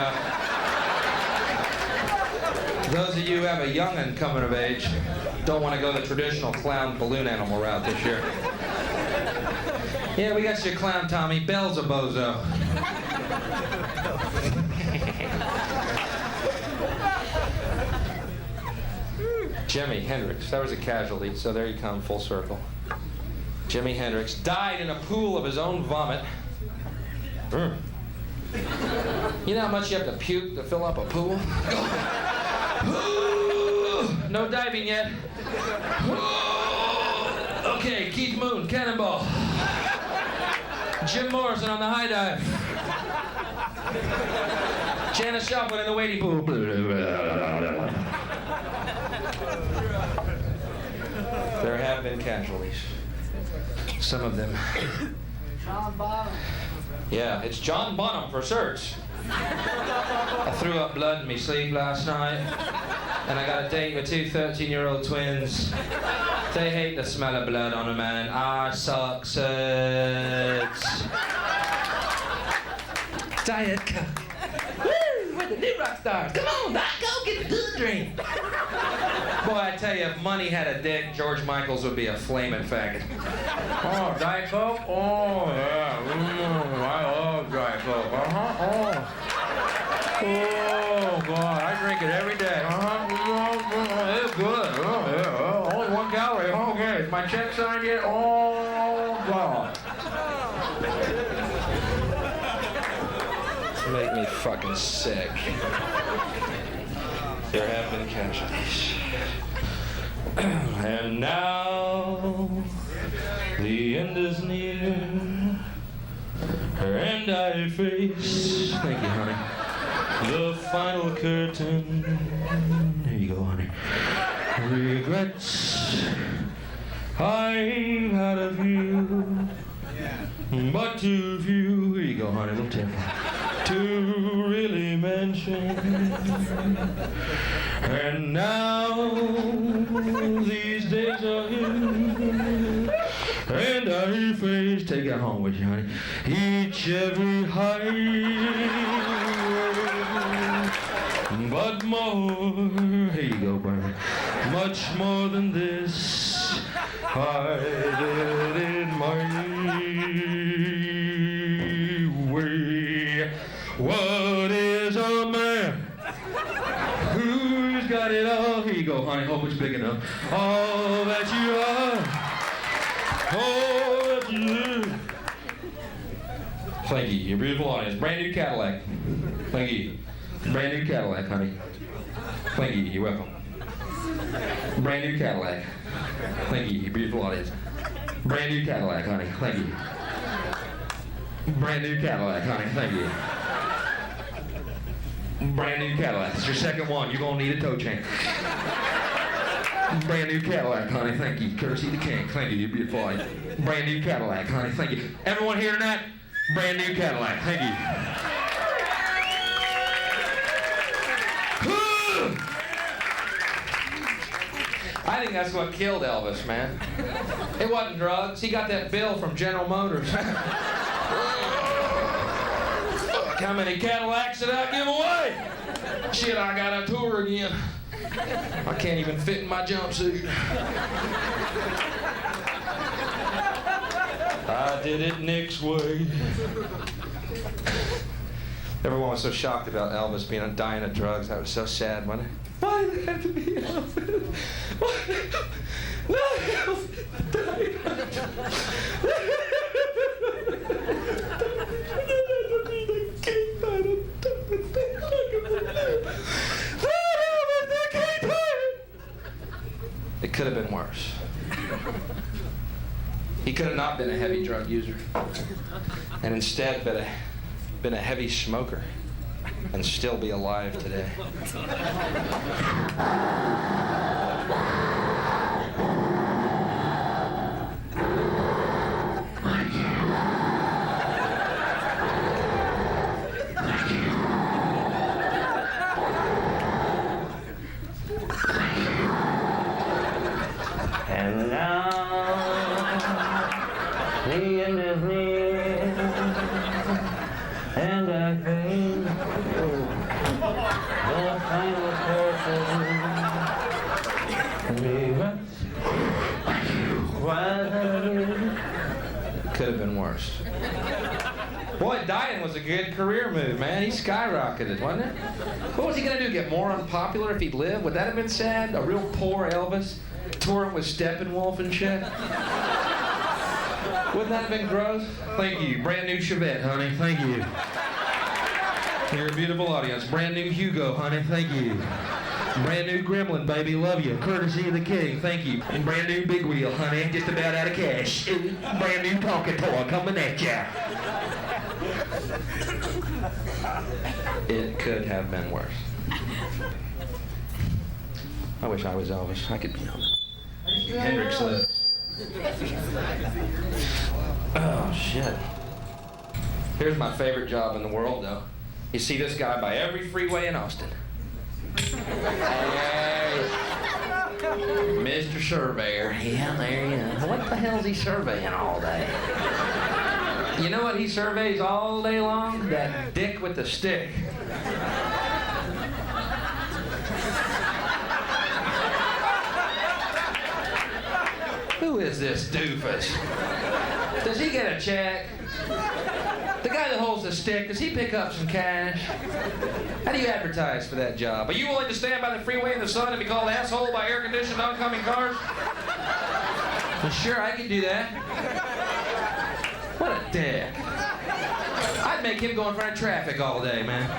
Those of you who have a young'un coming of age, don't want to go the traditional clown balloon animal route this year. Yeah, we got you a clown, Tommy. Bell's a bozo. Jimi Hendrix, that was a casualty, so there you come, full circle. Jimi Hendrix died in a pool of his own vomit. You know how much you have to puke to fill up a pool? No diving yet. Okay, Keith Moon, Cannonball. Jim Morrison on the high dive. Janis Joplin in the wading pool. There have been casualties. Some of them.
John Bonham.
Yeah, it's John Bonham for search. I threw up blood in my sleep last night, and I got a date with two 13-year-old twins. They hate the smell of blood on a man. I suck sex. Diet Coke. Woo! We're the new rock stars. Come on, Doc, go get the good drink. Boy, I tell you, if money had a dick, George Michaels would be a flaming faggot. Oh, Diet Coke? Oh, yeah. I love Diet Coke. Oh. Oh, God, I drink it every day. It's good. Oh, yeah. Only 1 calorie. Okay, is my check signed yet? Oh, God. Make me fucking sick. There have been casualties. And now the end is near, and I face, thank you, honey, the final curtain. Here you go, honey. Regrets I've had a few, but too few. Here you go, honey, little tip. To really mention. And now these days are here, and I face, take it home with you, honey, each every highway, but more, here you go, Brian, much more than this, I did it my way. What is a man? Who's got it all? Here you go, honey. Hope it's big enough. All that you are. All that you do. Thank you. Your beautiful audience. Brand new Cadillac. Thank you. Brand new Cadillac, honey. Thank you. You're welcome. Brand new Cadillac. Thank you. Your beautiful audience. Brand new Cadillac, honey. Thank you. Brand new Cadillac, honey. Thank you. Brand new Cadillac. It's your second one. You're gonna need a tow chain. Brand new Cadillac, honey. Thank you. Courtesy of the king. Thank you. You're beautiful. Brand new Cadillac, honey. Thank you. Everyone here tonight? Brand new Cadillac. Thank you. I think that's what killed Elvis, man. It wasn't drugs. He got that bill from General Motors. How many Cadillacs did I give away? Shit, I got a tour again. I can't even fit in my jumpsuit. I did it Nick's way. Everyone was so shocked about Elvis dying of drugs. That was so sad, wasn't it? Why did it have to be Elvis? It could have been worse. He could have not been a heavy drug user, and instead been a heavy smoker, and still be alive today.
And now, the end is near, and I think the final curtain.
Could have been worse. Boy, dying was a good career move, man. He skyrocketed, wasn't it? What was he gonna do? Get more unpopular if he'd lived? Would that have been sad? A real poor Elvis? Touring with Steppenwolf and shit? Wouldn't that have been gross? Thank you. Brand new Chevette, honey. Thank you. You're a beautiful audience. Brand new Hugo, honey. Thank you. Brand new Gremlin, baby. Love you. Courtesy of the king. Thank you. And brand new Big Wheel, honey. Just about out of cash. Brand new talking toy coming at ya. It could have been worse. I wish I was Elvis. I could be Elvis. Hendrix lived. Oh, shit. Here's my favorite job in the world, though. You see this guy by every freeway in Austin. Hey, Mr. Surveyor. Yeah, there he is. What the hell's he surveying all day? You know what he surveys all day long? That dick with the stick. Who is this doofus? Does he get a check? The guy that holds the stick, does he pick up some cash? How do you advertise for that job? Are you willing to stand by the freeway in the sun and be called asshole by air-conditioned oncoming cars? Well, sure, I can do that. What a dick. I'd make him go in front of traffic all day, man.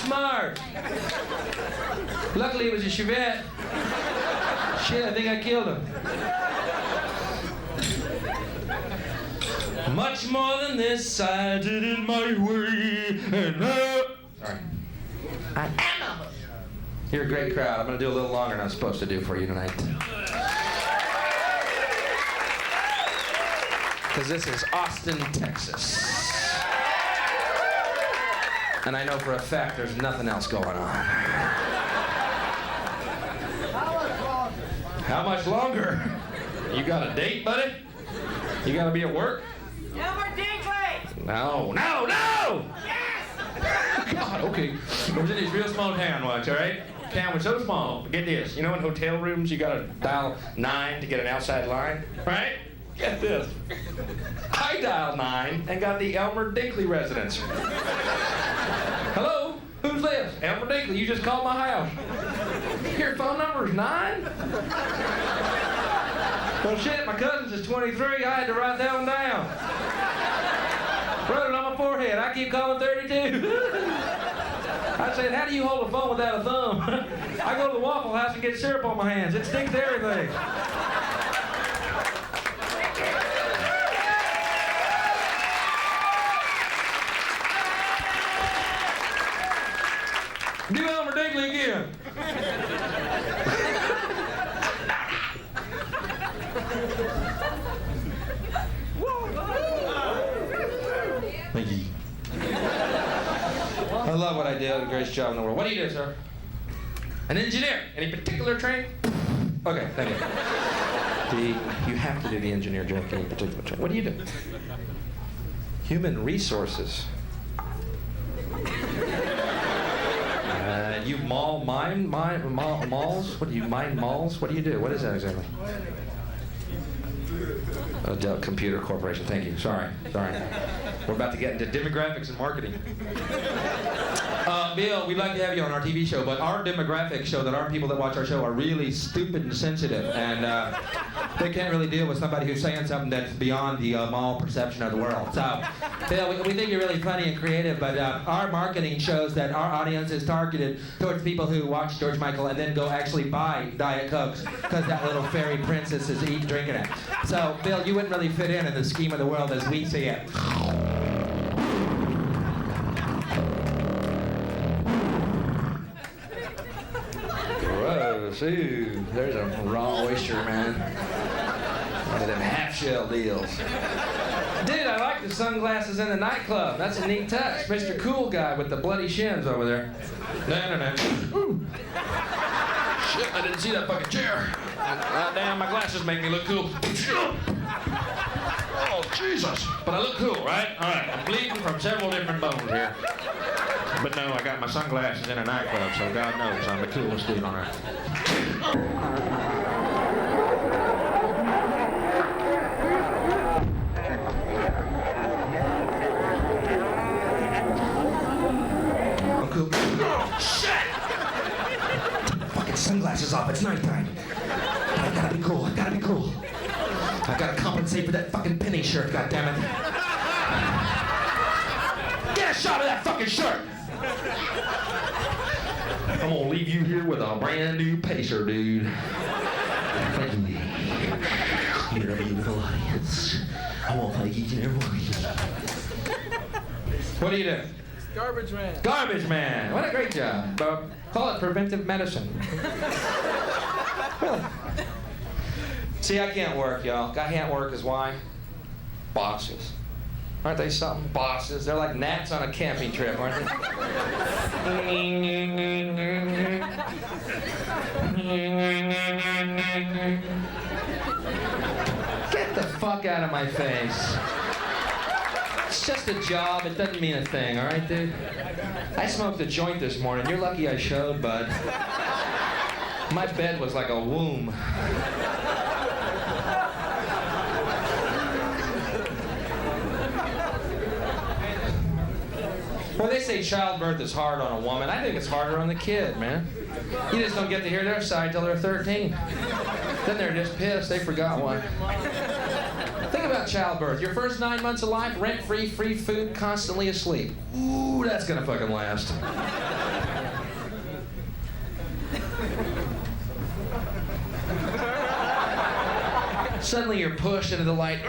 Smart. Luckily it was a Chevette. Shit, I think I killed him. Much more than this, I did it my way. And sorry. I am. You're a great crowd. I'm gonna do a little longer than I'm supposed to do for you tonight. Because this is Austin, Texas. And I know for a fact there's nothing else going on. How much longer? You got a date, buddy? You gotta be at work?
Elmer Dinkley!
No.
Yes!
God, okay. I was in this real small town once, all right? Town was so small. Get this. You know in hotel rooms you gotta dial 9 to get an outside line, right? Get this. I dialed 9 and got the Elmer Dinkley residence. Hello? Who's this? Elmer Dinkley. You just called my house. Your phone number is 9? Well, shit, my cousin's is 23. I had to write that one down. Wrote it on my forehead. I keep calling 32. I said, how do you hold a phone without a thumb? I go to the Waffle House and get syrup on my hands. It sticks to everything. Do Elmer Dinkley again. Thank you. I love what I did. I did the greatest job in the world. What do you do, sir? An engineer. Any particular training? Okay, thank you. You have to do the engineer joke. Any particular training? What do you do? Human resources. you malls? What do you mine malls? What do you do? What is that exactly? Computer Corporation. Thank you. Sorry. We're about to get into demographics and marketing. Bill, we'd like to have you on our TV show, but our demographics show that our people that watch our show are really stupid and sensitive, and they can't really deal with somebody who's saying something that's beyond the mall perception of the world. So, Bill, we think you're really funny and creative, but our marketing shows that our audience is targeted towards people who watch George Michael and then go actually buy Diet Cokes because that little fairy princess is drinking it. So, Bill, you wouldn't really fit in the scheme of the world as we see it. Ooh, there's a raw oyster, man. One of them half-shell deals. Dude, I like the sunglasses in the nightclub. That's a neat touch. Mr. Cool Guy with the bloody shins over there. No. Ooh. Shit, I didn't see that fucking chair. Damn, my glasses make me look cool. Oh, Jesus. But I look cool, right? All right, I'm bleeding from several different bones here. But no, I got my sunglasses in a nightclub, so God knows I'm the coolest dude on earth. I'm cool. Oh, shit! Take the fucking sunglasses off, it's nighttime. I gotta be cool. I gotta compensate for that fucking penny shirt, goddammit. Get a shot of that fucking shirt! I'm gonna leave you here with a brand new pacer, dude. Thank you. You're a beautiful audience. I won't thank each and every one of you. What do you do?
Garbage man.
Garbage man. What a great job. Call it preventive medicine. Really? See, I can't work, y'all. I can't work is why? Bosses. Aren't they something? Bosses. They're like gnats on a camping trip, aren't they? Get the fuck out of my face. It's just a job. It doesn't mean a thing, all right, dude? I smoked a joint this morning. You're lucky I showed, bud. My bed was like a womb. Well, they say childbirth is hard on a woman. I think it's harder on the kid, man. You just don't get to hear their side till they're 13. Then they're just pissed. They forgot one. Think about childbirth. Your first 9 months of life, rent-free, free food, constantly asleep. Ooh, that's gonna fucking last. Suddenly you're pushed into the light.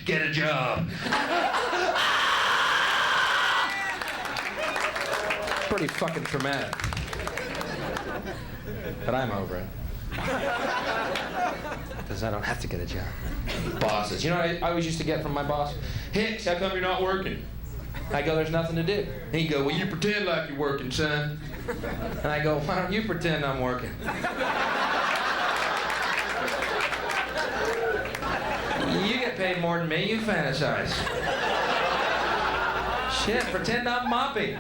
Get a job. Pretty fucking traumatic. But I'm over it. Because I don't have to get a job. Bosses. You know what I always used to get from my boss? Hicks, how come you're not working? I go, there's nothing to do. He'd go, well, you pretend like you're working, son. And I go, why don't you pretend I'm working? You get paid more than me, you fantasize. Shit, pretend I'm mopping.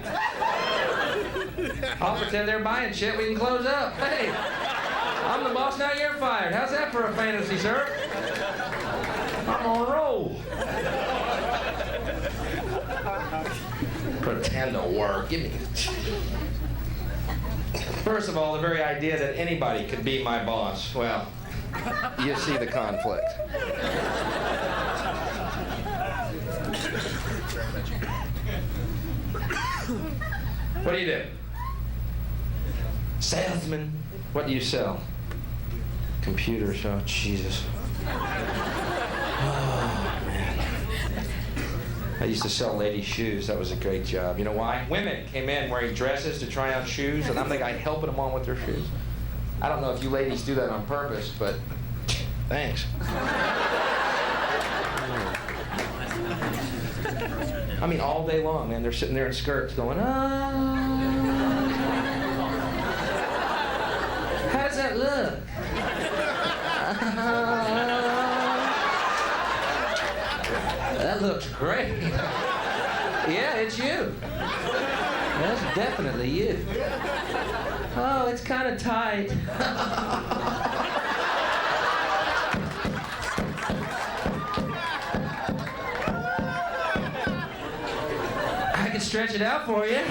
I'll pretend they're buying shit, we can close up. Hey, I'm the boss, now you're fired. How's that for a fantasy, sir? I'm on a roll. Pretend to work. Give me. First of all, the very idea that anybody could be my boss, well, you see the conflict. What do you do? Salesman. What do you sell? Computers. Oh, Jesus. Oh, man. I used to sell ladies' shoes. That was a great job. You know why? Women came in wearing dresses to try on shoes, and I'm the guy helping them on with their shoes. I don't know if you ladies do that on purpose, but thanks. I mean, all day long, man. They're sitting there in skirts going, how does that look?
looks great. Yeah, it's you. That's definitely you. Oh, it's kind of tight. I can stretch it out for you.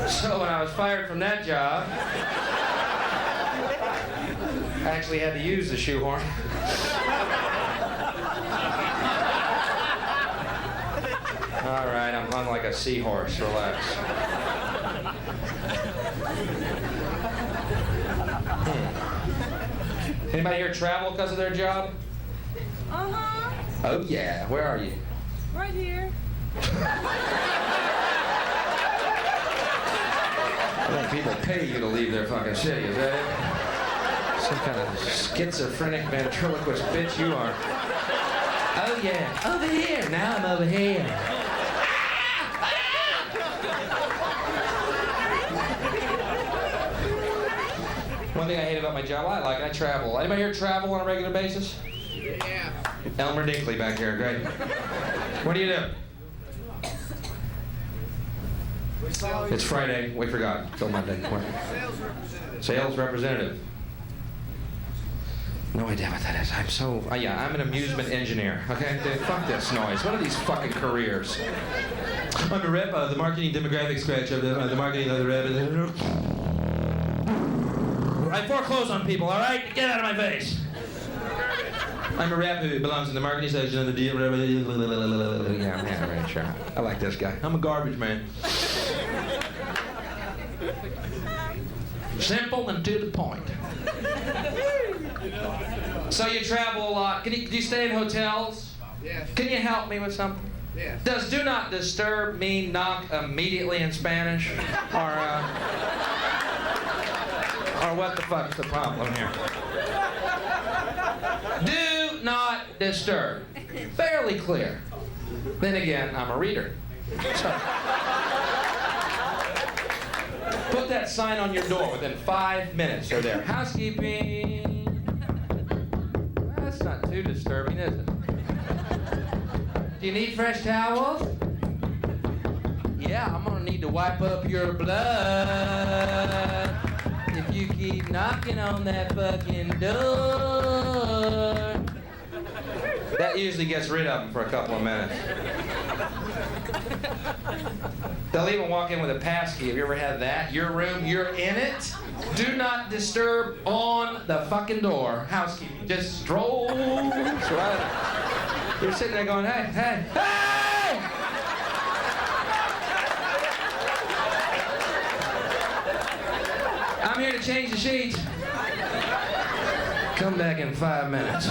So when I was fired from that job, I actually had to use the shoehorn. All right, I'm hung like a seahorse. Relax. Anybody here travel because of their job?
Uh-huh.
Oh yeah. Where are you?
Right here.
I think people pay you to leave their fucking city, is that it? Some kind of schizophrenic ventriloquist bitch you are. Oh yeah, over here. Now I'm over here. One thing I hate about my job, I like it, I travel. Anybody here travel on a regular basis? Yeah. Elmer Dinkley back here, great. What do you do? It's Friday. We forgot. Till Monday. Sales representative. No idea what that is. I'm an amusement engineer. Okay? Fuck this noise. What are these fucking careers? I'm a rep of the marketing demographic scratch of the marketing of the rep. I foreclose on people, all right? Get out of my face. I'm a rep who belongs in the marketing section of the deal. Yeah, right, sure. I like this guy. I'm a garbage man. Simple and to the point. So you travel a lot. Do you stay in hotels?
Yes.
Can you help me with something?
Yes.
Does do not disturb mean knock immediately in Spanish? Or what the fuck's the problem here? Do not disturb. Fairly clear. Then again, I'm a reader. So, put that sign on your door. Within 5 minutes, they're there. Housekeeping. That's not too disturbing, is it? Do you need fresh towels? Yeah, I'm gonna need to wipe up your blood if you keep knocking on that fucking door. That usually gets rid of them for a couple of minutes. They'll even walk in with a passkey. Have you ever had that? Your room, you're in it. Do not disturb on the fucking door. Housekeeping. Just strolls right. You're sitting there going, hey, hey, hey! I'm here to change the sheets. Come back in 5 minutes.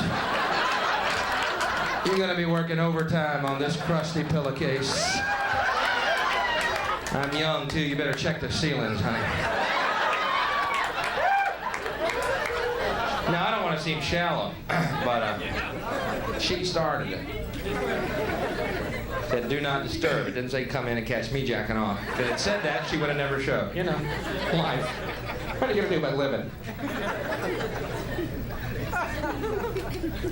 You're gonna be working overtime on this crusty pillowcase. I'm young too, you better check the ceilings, honey. Now, I don't want to seem shallow, but she started it. Said, do not disturb. It didn't say come in and catch me jacking off. If it had said that, she would have never showed. You know, life. What are you gonna do about living?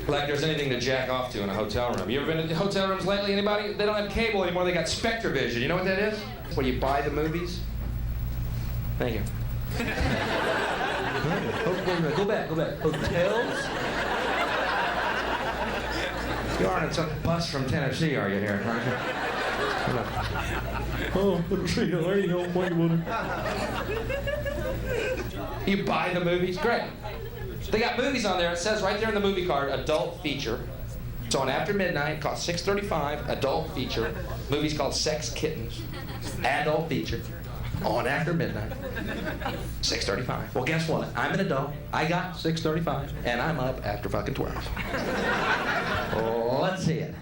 Like there's anything to jack off to in a hotel room. You ever been in hotel rooms lately? Anybody? They don't have cable anymore. They got SpectraVision. You know what that is? Where you buy the movies. Thank you. Go back. Hotels? You aren't in some bus from Tennessee, are you here? Aren't you? Oh, Tennessee, there you go. You buy the movies? Great. They got movies on there. It says right there in the movie card, adult feature. It's on after midnight, costs $6.35, adult feature. Movie's called Sex Kittens. Adult feature. On after midnight. $6.35. Well, guess what? I'm an adult. I got $6.35, and I'm up after fucking 12. Let's see it.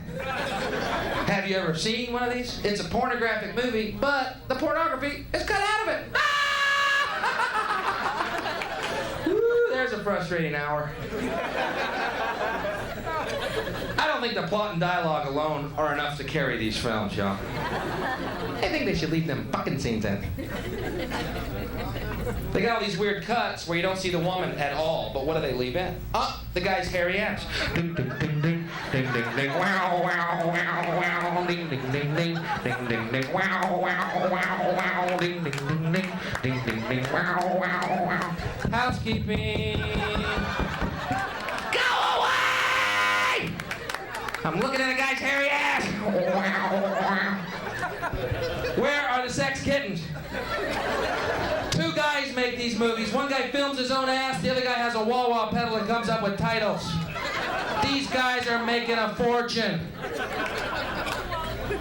Have you ever seen one of these? It's a pornographic movie, but the pornography is cut out of it. Woo, there's a frustrating hour. I don't think the plot and dialogue alone are enough to carry these films, y'all. I think they should leave them fucking scenes in. They got all these weird cuts where you don't see the woman at all, but what do they leave in? The guy's hairy ass. Ding, ding, ding, ding, ding, ding, ding, wow, wow, wow, wow, ding, ding, ding, ding, ding, ding, ding, wow, wow, wow, wow, ding, ding, ding, ding, ding, ding, ding, wow, wow, wow. Housekeeping. Go away! I'm looking at a guy's hairy ass. Where are the sex kittens? Two guys make these movies. One guy films his own ass, the other guy has a wah-wah pedal and comes up with titles. These guys are making a fortune.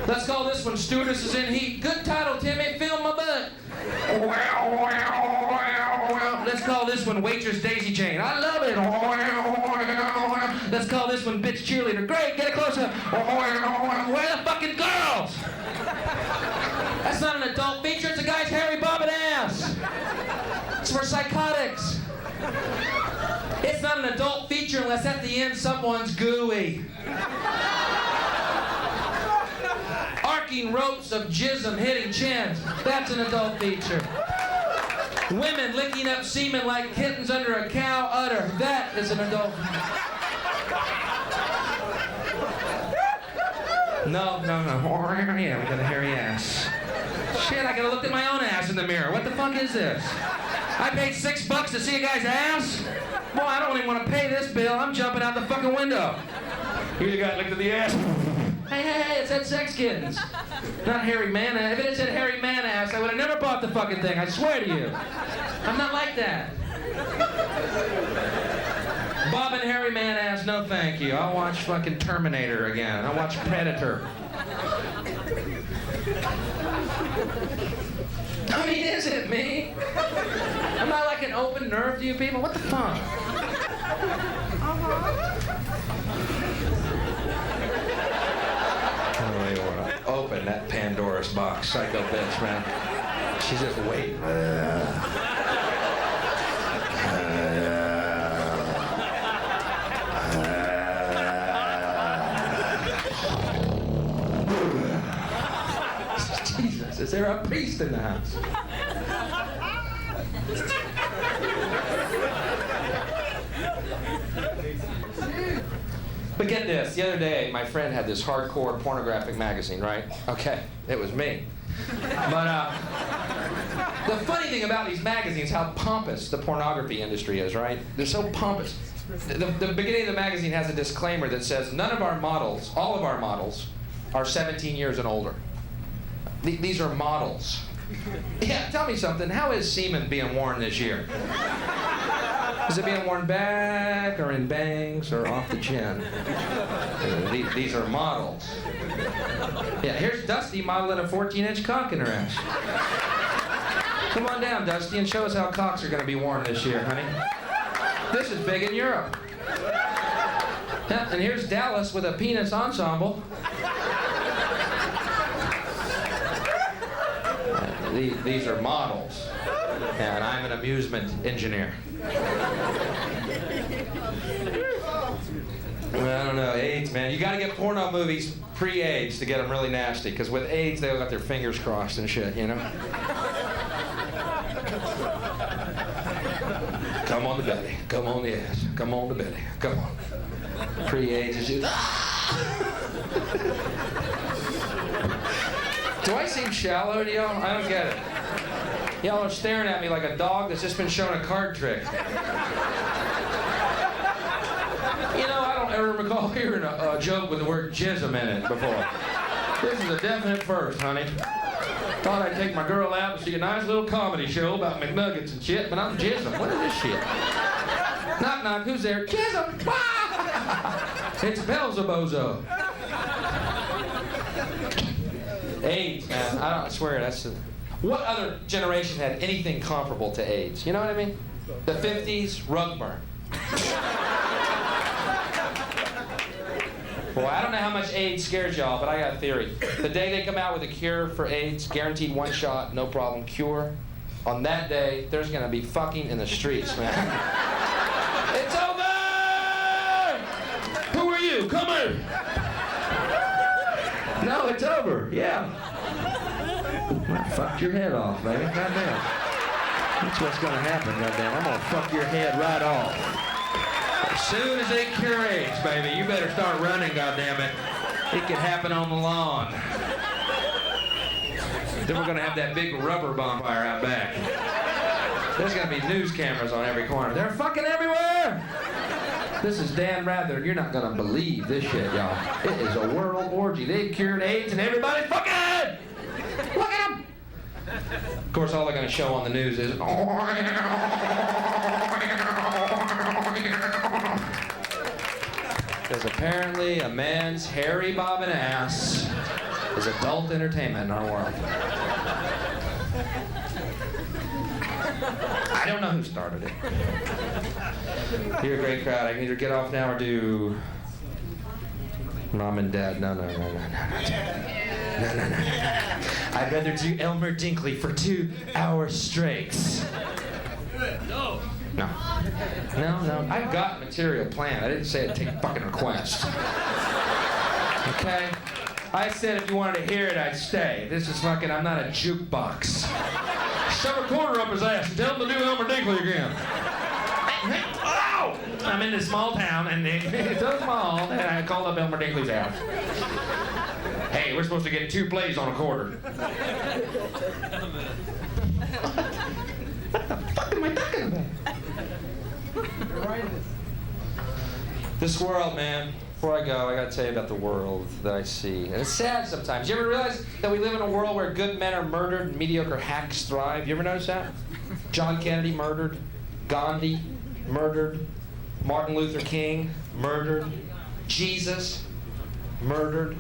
Let's call this one Stewardess is in Heat. Good title, Timmy. Film my butt. Let's call this one Waitress Daisy Chain. I love it. Let's call this one Bitch Cheerleader. Great, get it closer. Where are the fucking girls? That's not an adult feature, it's a guy's hairy bobbing ass. It's for psychotics. It's not an adult feature unless at the end someone's gooey. Arcing ropes of jism hitting chins. That's an adult feature. Women licking up semen like kittens under a cow udder. That is an adult feature. No. Yeah, we got a hairy ass. Shit, I gotta look at my own ass in the mirror. What the fuck is this? I paid $6 to see a guy's ass? Boy, I don't even want to pay this bill. I'm jumping out the fucking window. Here you got, look at the ass. Hey, it said sex kittens. Not hairy man ass. If it had said hairy man ass, I would have never bought the fucking thing. I swear to you. I'm not like that. Bob and hairy man ass, no thank you. I'll watch fucking Terminator again. I'll watch Predator. I mean, is it me? I'm not like an open nerve to you people. What the fuck? Oh, you want to open that Pandora's box, psycho bitch, man. She's just waiting. Jesus, is there a priest in the house? But get this, the other day, my friend had this hardcore pornographic magazine, right? Okay, it was me. But the funny thing about these magazines, how pompous the pornography industry is, right? They're so pompous. The beginning of the magazine has a disclaimer that says none of our models, all of our models, are 17 years and older. These are models. Yeah, tell me something. How is semen being worn this year? Is it being worn back or in bangs or off the chin? These are models. Yeah, here's Dusty modeling a 14-inch cock in her ass. Come on down, Dusty, and show us how cocks are going to be worn this year, honey. This is big in Europe. Yeah, and here's Dallas with a penis ensemble. These are models, and I'm an amusement engineer. Well, I don't know, AIDS, man. You gotta get porno movies pre-AIDS to get them really nasty, because with AIDS, they all got their fingers crossed and shit, you know? Come on the belly, come on the ass, come on the belly, come on. Pre-AIDS is just... Do I seem shallow to y'all? I don't get it. Y'all are staring at me like a dog that's just been shown a card trick. You know, I don't ever recall hearing a joke with the word jism in it before. This is a definite first, honey. Thought I'd take my girl out and see a nice little comedy show about McNuggets and shit, but I'm jism. What is this shit? Knock, knock, who's there? Jism! It's Belzebozo. AIDS, man. I swear, that's... What other generation had anything comparable to AIDS? You know what I mean? The 50s, rug burn. Boy, I don't know how much AIDS scares y'all, but I got a theory. The day they come out with a cure for AIDS, guaranteed one shot, no problem, cure, on that day, there's gonna be fucking in the streets, man. It's over! Who are you? Come here! No, it's over, yeah. I fucked your head off, baby. Goddamn.
That's what's gonna happen, goddamn. I'm gonna fuck your head right off. As soon as they cure AIDS, baby, you better start running, goddammit. It could happen on the lawn. Then we're gonna have that big rubber bonfire out back. There's gonna be news cameras on every corner. They're fucking everywhere! This is Dan Rather. You're not gonna believe this shit, y'all. It is a world orgy. They've cured AIDS and everybody's fucking! Look at them! Of course, all they're gonna show on the news is because apparently a man's hairy bobbing ass is adult entertainment in our world. I don't know who started it. You're a great crowd. I can either get off now or do Mom and Dad. No. I'd rather do Elmer Dinkley for 2 hours straight. No. I've got material planned. I didn't say I'd take fucking requests. Okay? I said if you wanted to hear it, I'd stay. This is fucking, I'm not a jukebox. Shove a quarter up his ass and tell him to do Elmer Dinkley again. Oh! I'm in this small town, and it's so small, and I called up Elmer Dinkley's house. Hey, we're supposed to get 2 plays on a quarter. What the fuck am I talking about? This world, man. Before I go, I gotta tell you about the world that I see. And it's sad sometimes. You ever realize that we live in a world where good men are murdered and mediocre hacks thrive? You ever notice that? John Kennedy murdered. Gandhi murdered. Martin Luther King murdered. Jesus murdered.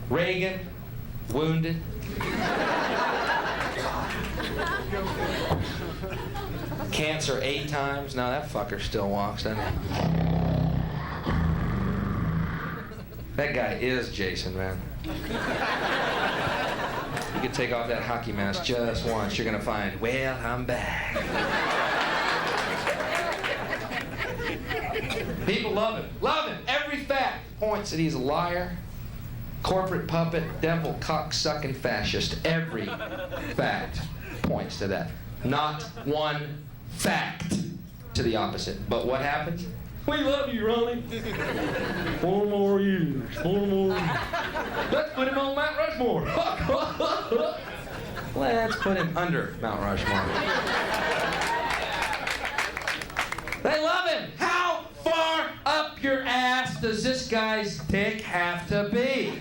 Reagan wounded. Cancer 8 times. Now that fucker still walks, doesn't he? That guy is Jason, man. You can take off that hockey mask just once. You're gonna find, well, I'm back. People love him. Love him. Every fact points that he's a liar, corporate puppet, devil, cock-sucking fascist. Every fact points to that. Not one fact to the opposite. But what happens? We love you, Ronnie. 4 more years. 4 more years. Let's put him on Mount Rushmore. Let's put him under Mount Rushmore. They love him. How far up your ass does this guy's dick have to be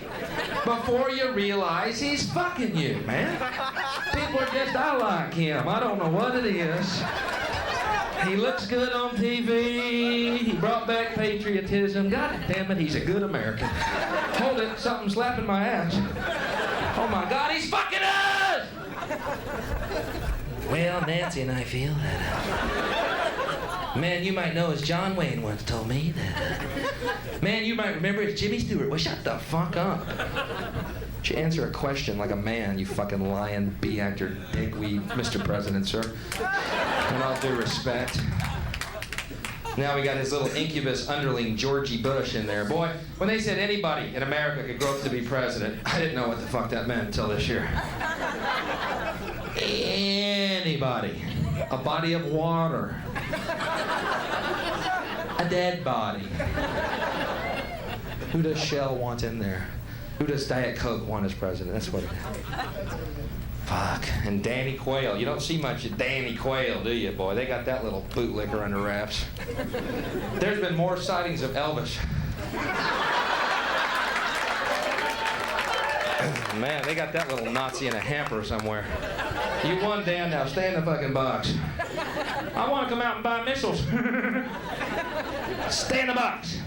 before you realize he's fucking you, man? People are just, I like him. I don't know what it is. He looks good on TV. He brought back patriotism. God damn it, he's a good American. Hold it, something's slapping my ass. Oh my God, he's fucking us! Well, Nancy and I feel that man you might know as John Wayne once told me that man you might remember as Jimmy Stewart. Well, shut the fuck up. You answer a question like a man, you fucking lying B-actor dickweed, Mr. President, sir. In all due respect. Now we got his little incubus underling, Georgie Bush, in there. Boy, when they said anybody in America could grow up to be president, I didn't know what the fuck that meant until this year. Anybody. A body of water. A dead body. Who does Shell want in there? Who does Diet Coke want as president? That's what it is. Fuck. And Danny Quayle. You don't see much of Danny Quayle, do you, boy? They got that little bootlicker under wraps. There's been more sightings of Elvis. Man, they got that little Nazi in a hamper somewhere. You won, Dan. Now stay in the fucking box. I want to come out and buy missiles. Stay in the box.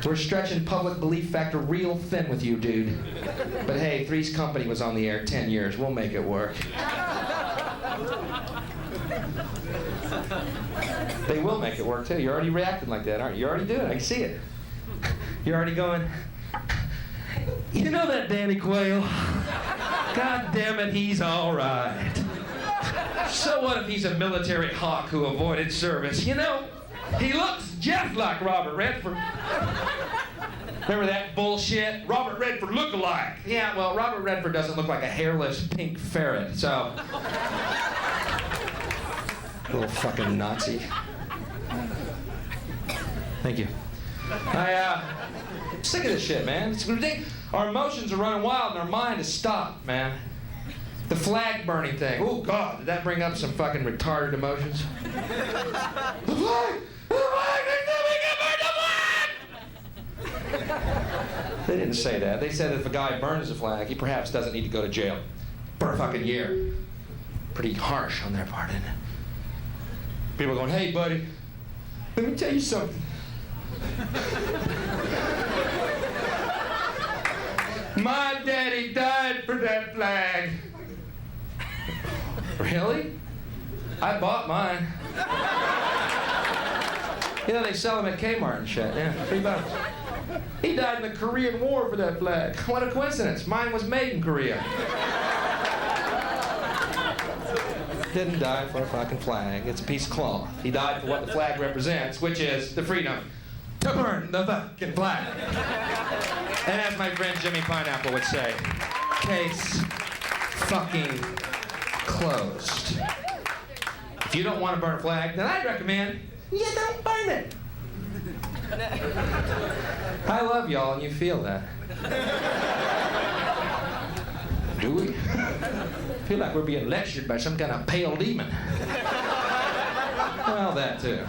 We're stretching public belief factor real thin with you, dude. But hey, Three's Company was on the air 10 years. We'll make it work. They will make it work, too. You're already reacting like that, aren't you? You're already doing it. I can see it. You're already going, you know that Danny Quayle? God damn it, he's all right. So what if he's a military hawk who avoided service? You know, he looks just like Robert Redford. Remember that bullshit? Robert Redford look-alike. Yeah, well, Robert Redford doesn't look like a hairless pink ferret, so...
Little fucking Nazi. Thank you. I'm sick of this shit, man. It's ridiculous. Our emotions are running wild and our mind is stopped, man. The flag burning thing. Oh, God, did that bring up some fucking retarded emotions? The flag! The flag! We can burn the flag! They didn't say that. They said if a guy burns the flag, he perhaps doesn't need to go to jail for a fucking year. Pretty harsh on their part, isn't it? People are going, hey, buddy, let me tell you something. My daddy died for that flag. Really? I bought mine. You know, they sell them at Kmart and shit. Yeah, $3. He died in the Korean War for that flag. What a coincidence. Mine was made in Korea. Didn't die for a fucking flag. It's a piece of cloth. He died for what the flag represents, which is the freedom to burn the fucking flag. And as my friend Jimmy Pineapple would say, case fucking closed. If you don't want to burn a flag, then I'd recommend you don't burn it. I love y'all and you feel that. Do we? I feel like we're being lectured by some kind of pale demon. Well, that too.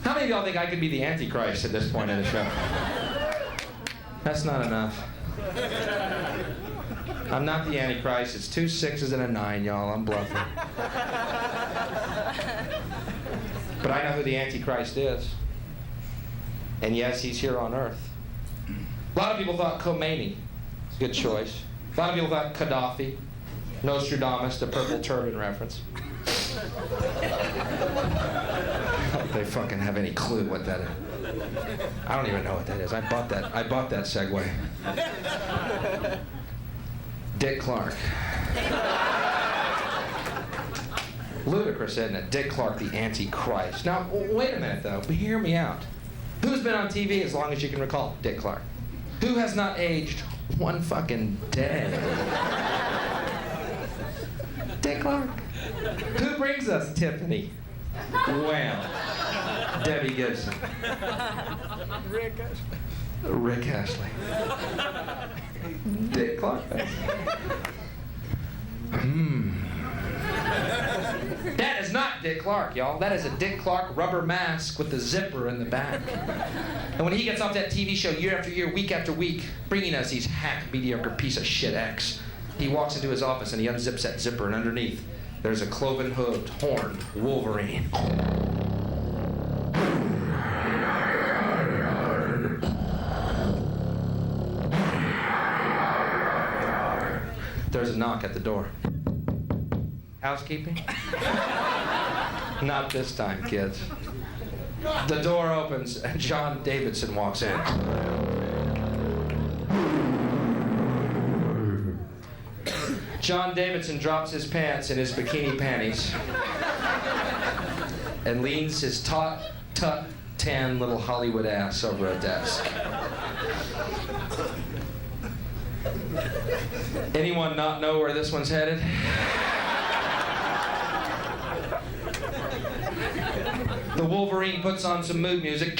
How many of y'all think I could be the Antichrist at this point in the show? That's not enough. I'm not the Antichrist. It's 2 6s and a 9, y'all. I'm bluffing. But I know who the Antichrist is. And yes, he's here on Earth. A lot of people thought Khomeini. Good choice. A lot of people thought Gaddafi. Nostradamus, the purple turban reference. They fucking have any clue what that is. I don't even know what that is. I bought that Segway. Dick Clark. Ludicrous, isn't it? Dick Clark, the Antichrist. Now, wait a minute, though. But hear me out. Who's been on TV as long as you can recall? Dick Clark. Who has not aged one fucking day? Dick Clark. Who brings us Tiffany? Well, Debbie Gibson. Rick Ashley. Dick Clark. That is not Dick Clark, y'all. That is a Dick Clark rubber mask with the zipper in the back. And when he gets off that TV show year after year, week after week, bringing us these hack, mediocre piece of shit acts, he walks into his office and he unzips that zipper, and underneath, there's a cloven-hooved, horned Wolverine. There's a knock at the door. Housekeeping? Not this time, kids. The door opens and John Davidson walks in. John Davidson drops his pants and his bikini panties and leans his taut, tan little Hollywood ass over a desk. Anyone not know where this one's headed? The Wolverine puts on some mood music.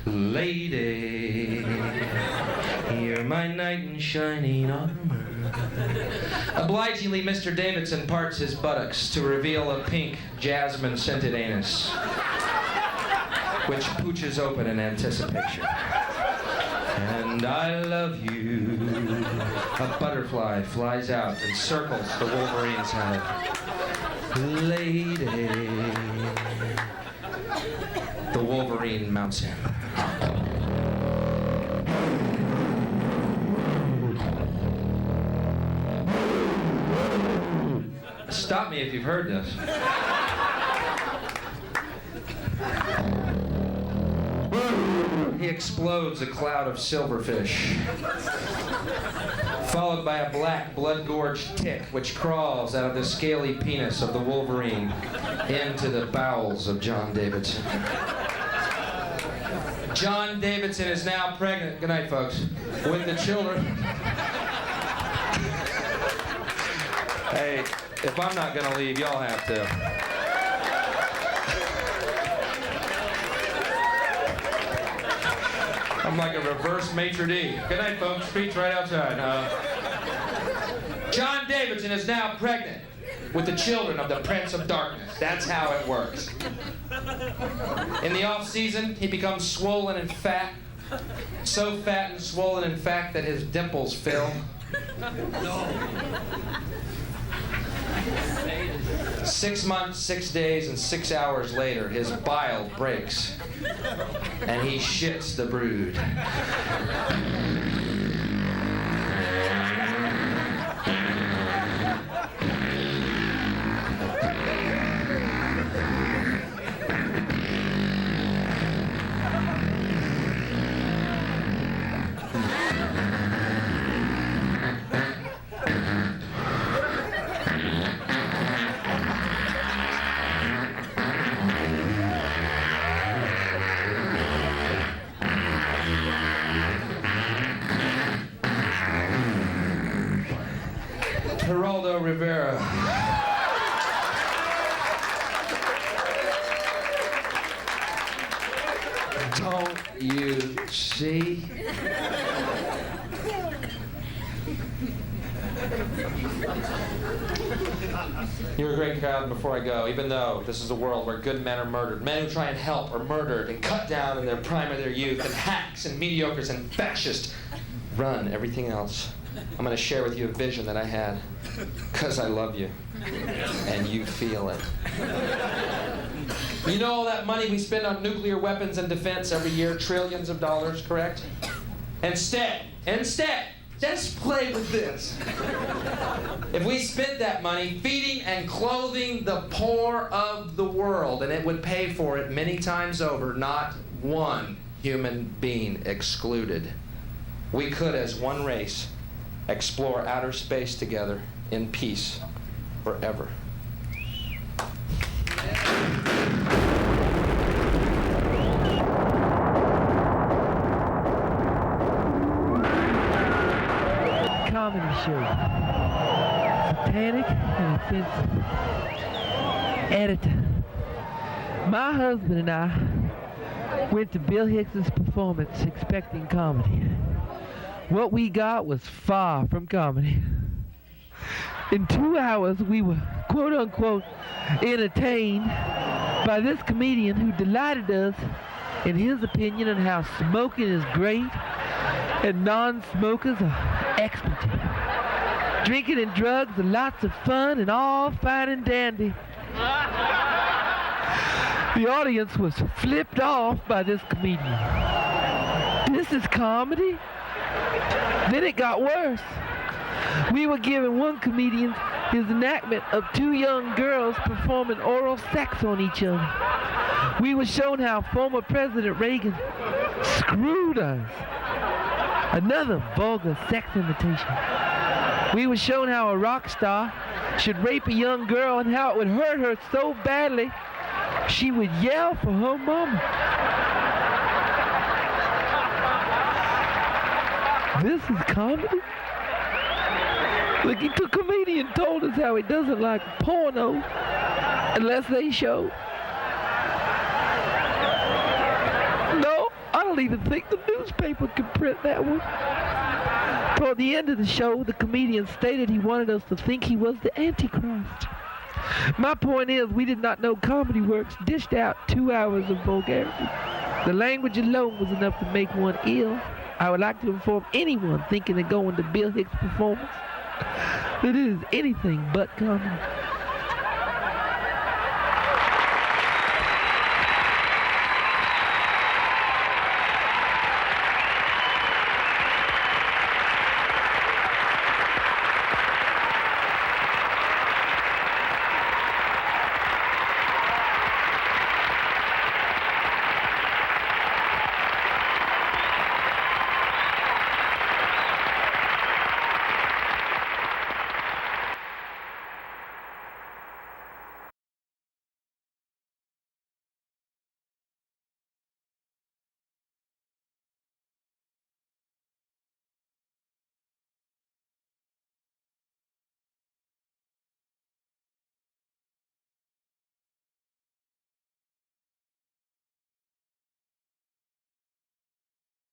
Lady, you're my knight in shining armor. Obligingly, Mr. Davidson parts his buttocks to reveal a pink, jasmine-scented anus, which pooches open in anticipation. And I love you. A butterfly flies out and circles the Wolverine's head. Lady. The Wolverine mounts him. Stop me if you've heard this. He explodes a cloud of silverfish, followed by a black, blood-gorged tick which crawls out of the scaly penis of the Wolverine into the bowels of John Davidson. John Davidson is now pregnant, good night, folks, with the children. Hey,
If I'm not gonna leave, y'all have to. I'm like a reverse maitre d'. Good night, folks. Streets right outside. John Davidson is now pregnant with the children of the Prince of Darkness. That's how it works. In the off-season, he becomes swollen and fat. So fat and swollen, in fact, that his dimples fill. 6 months, 6 days, and 6 hours later, his bile breaks, and he shits the brood. Geraldo Rivera. Don't you see? You're a great crowd. Before I go, even though this is a world where good men are murdered, men who try and help are murdered and cut down in their prime of their youth, and hacks and mediocres and fascists run everything else, I'm going to share with you a vision that I had, because I love you, and you feel it. You know all that money we spend on nuclear weapons and defense every year, trillions of dollars, correct? Instead, just play with this. If we spent that money feeding and clothing the poor of the world, and it would pay for it many times over, not one human being excluded, we could, as one race, explore outer space together in peace forever.
Comedy show. Satanic and offensive. Editor. My husband and I went to Bill Hicks's performance expecting comedy. What we got was far from comedy. In 2 hours, we were, quote unquote, entertained by this comedian who delighted us in his opinion on how smoking is great and non-smokers are expletive. Drinking and drugs are lots of fun and all fine and dandy. The audience was flipped off by this comedian. This is comedy? Then it got worse. We were giving one comedian his enactment of 2 young girls performing oral sex on each other. We were shown how former President Reagan screwed us. Another vulgar sex imitation. We were shown how a rock star should rape a young girl and how it would hurt her so badly she would yell for her mama. This is comedy? Look, the comedian told us how he doesn't like porno unless they show. No, I don't even think the newspaper could print that one. Toward the end of the show, the comedian stated he wanted us to think he was the Antichrist. My point is, we did not know comedy works dished out 2 hours of vulgarity. The language alone was enough to make one ill. I would like to inform anyone thinking of going to Bill Hicks' performance that it is anything but comedy.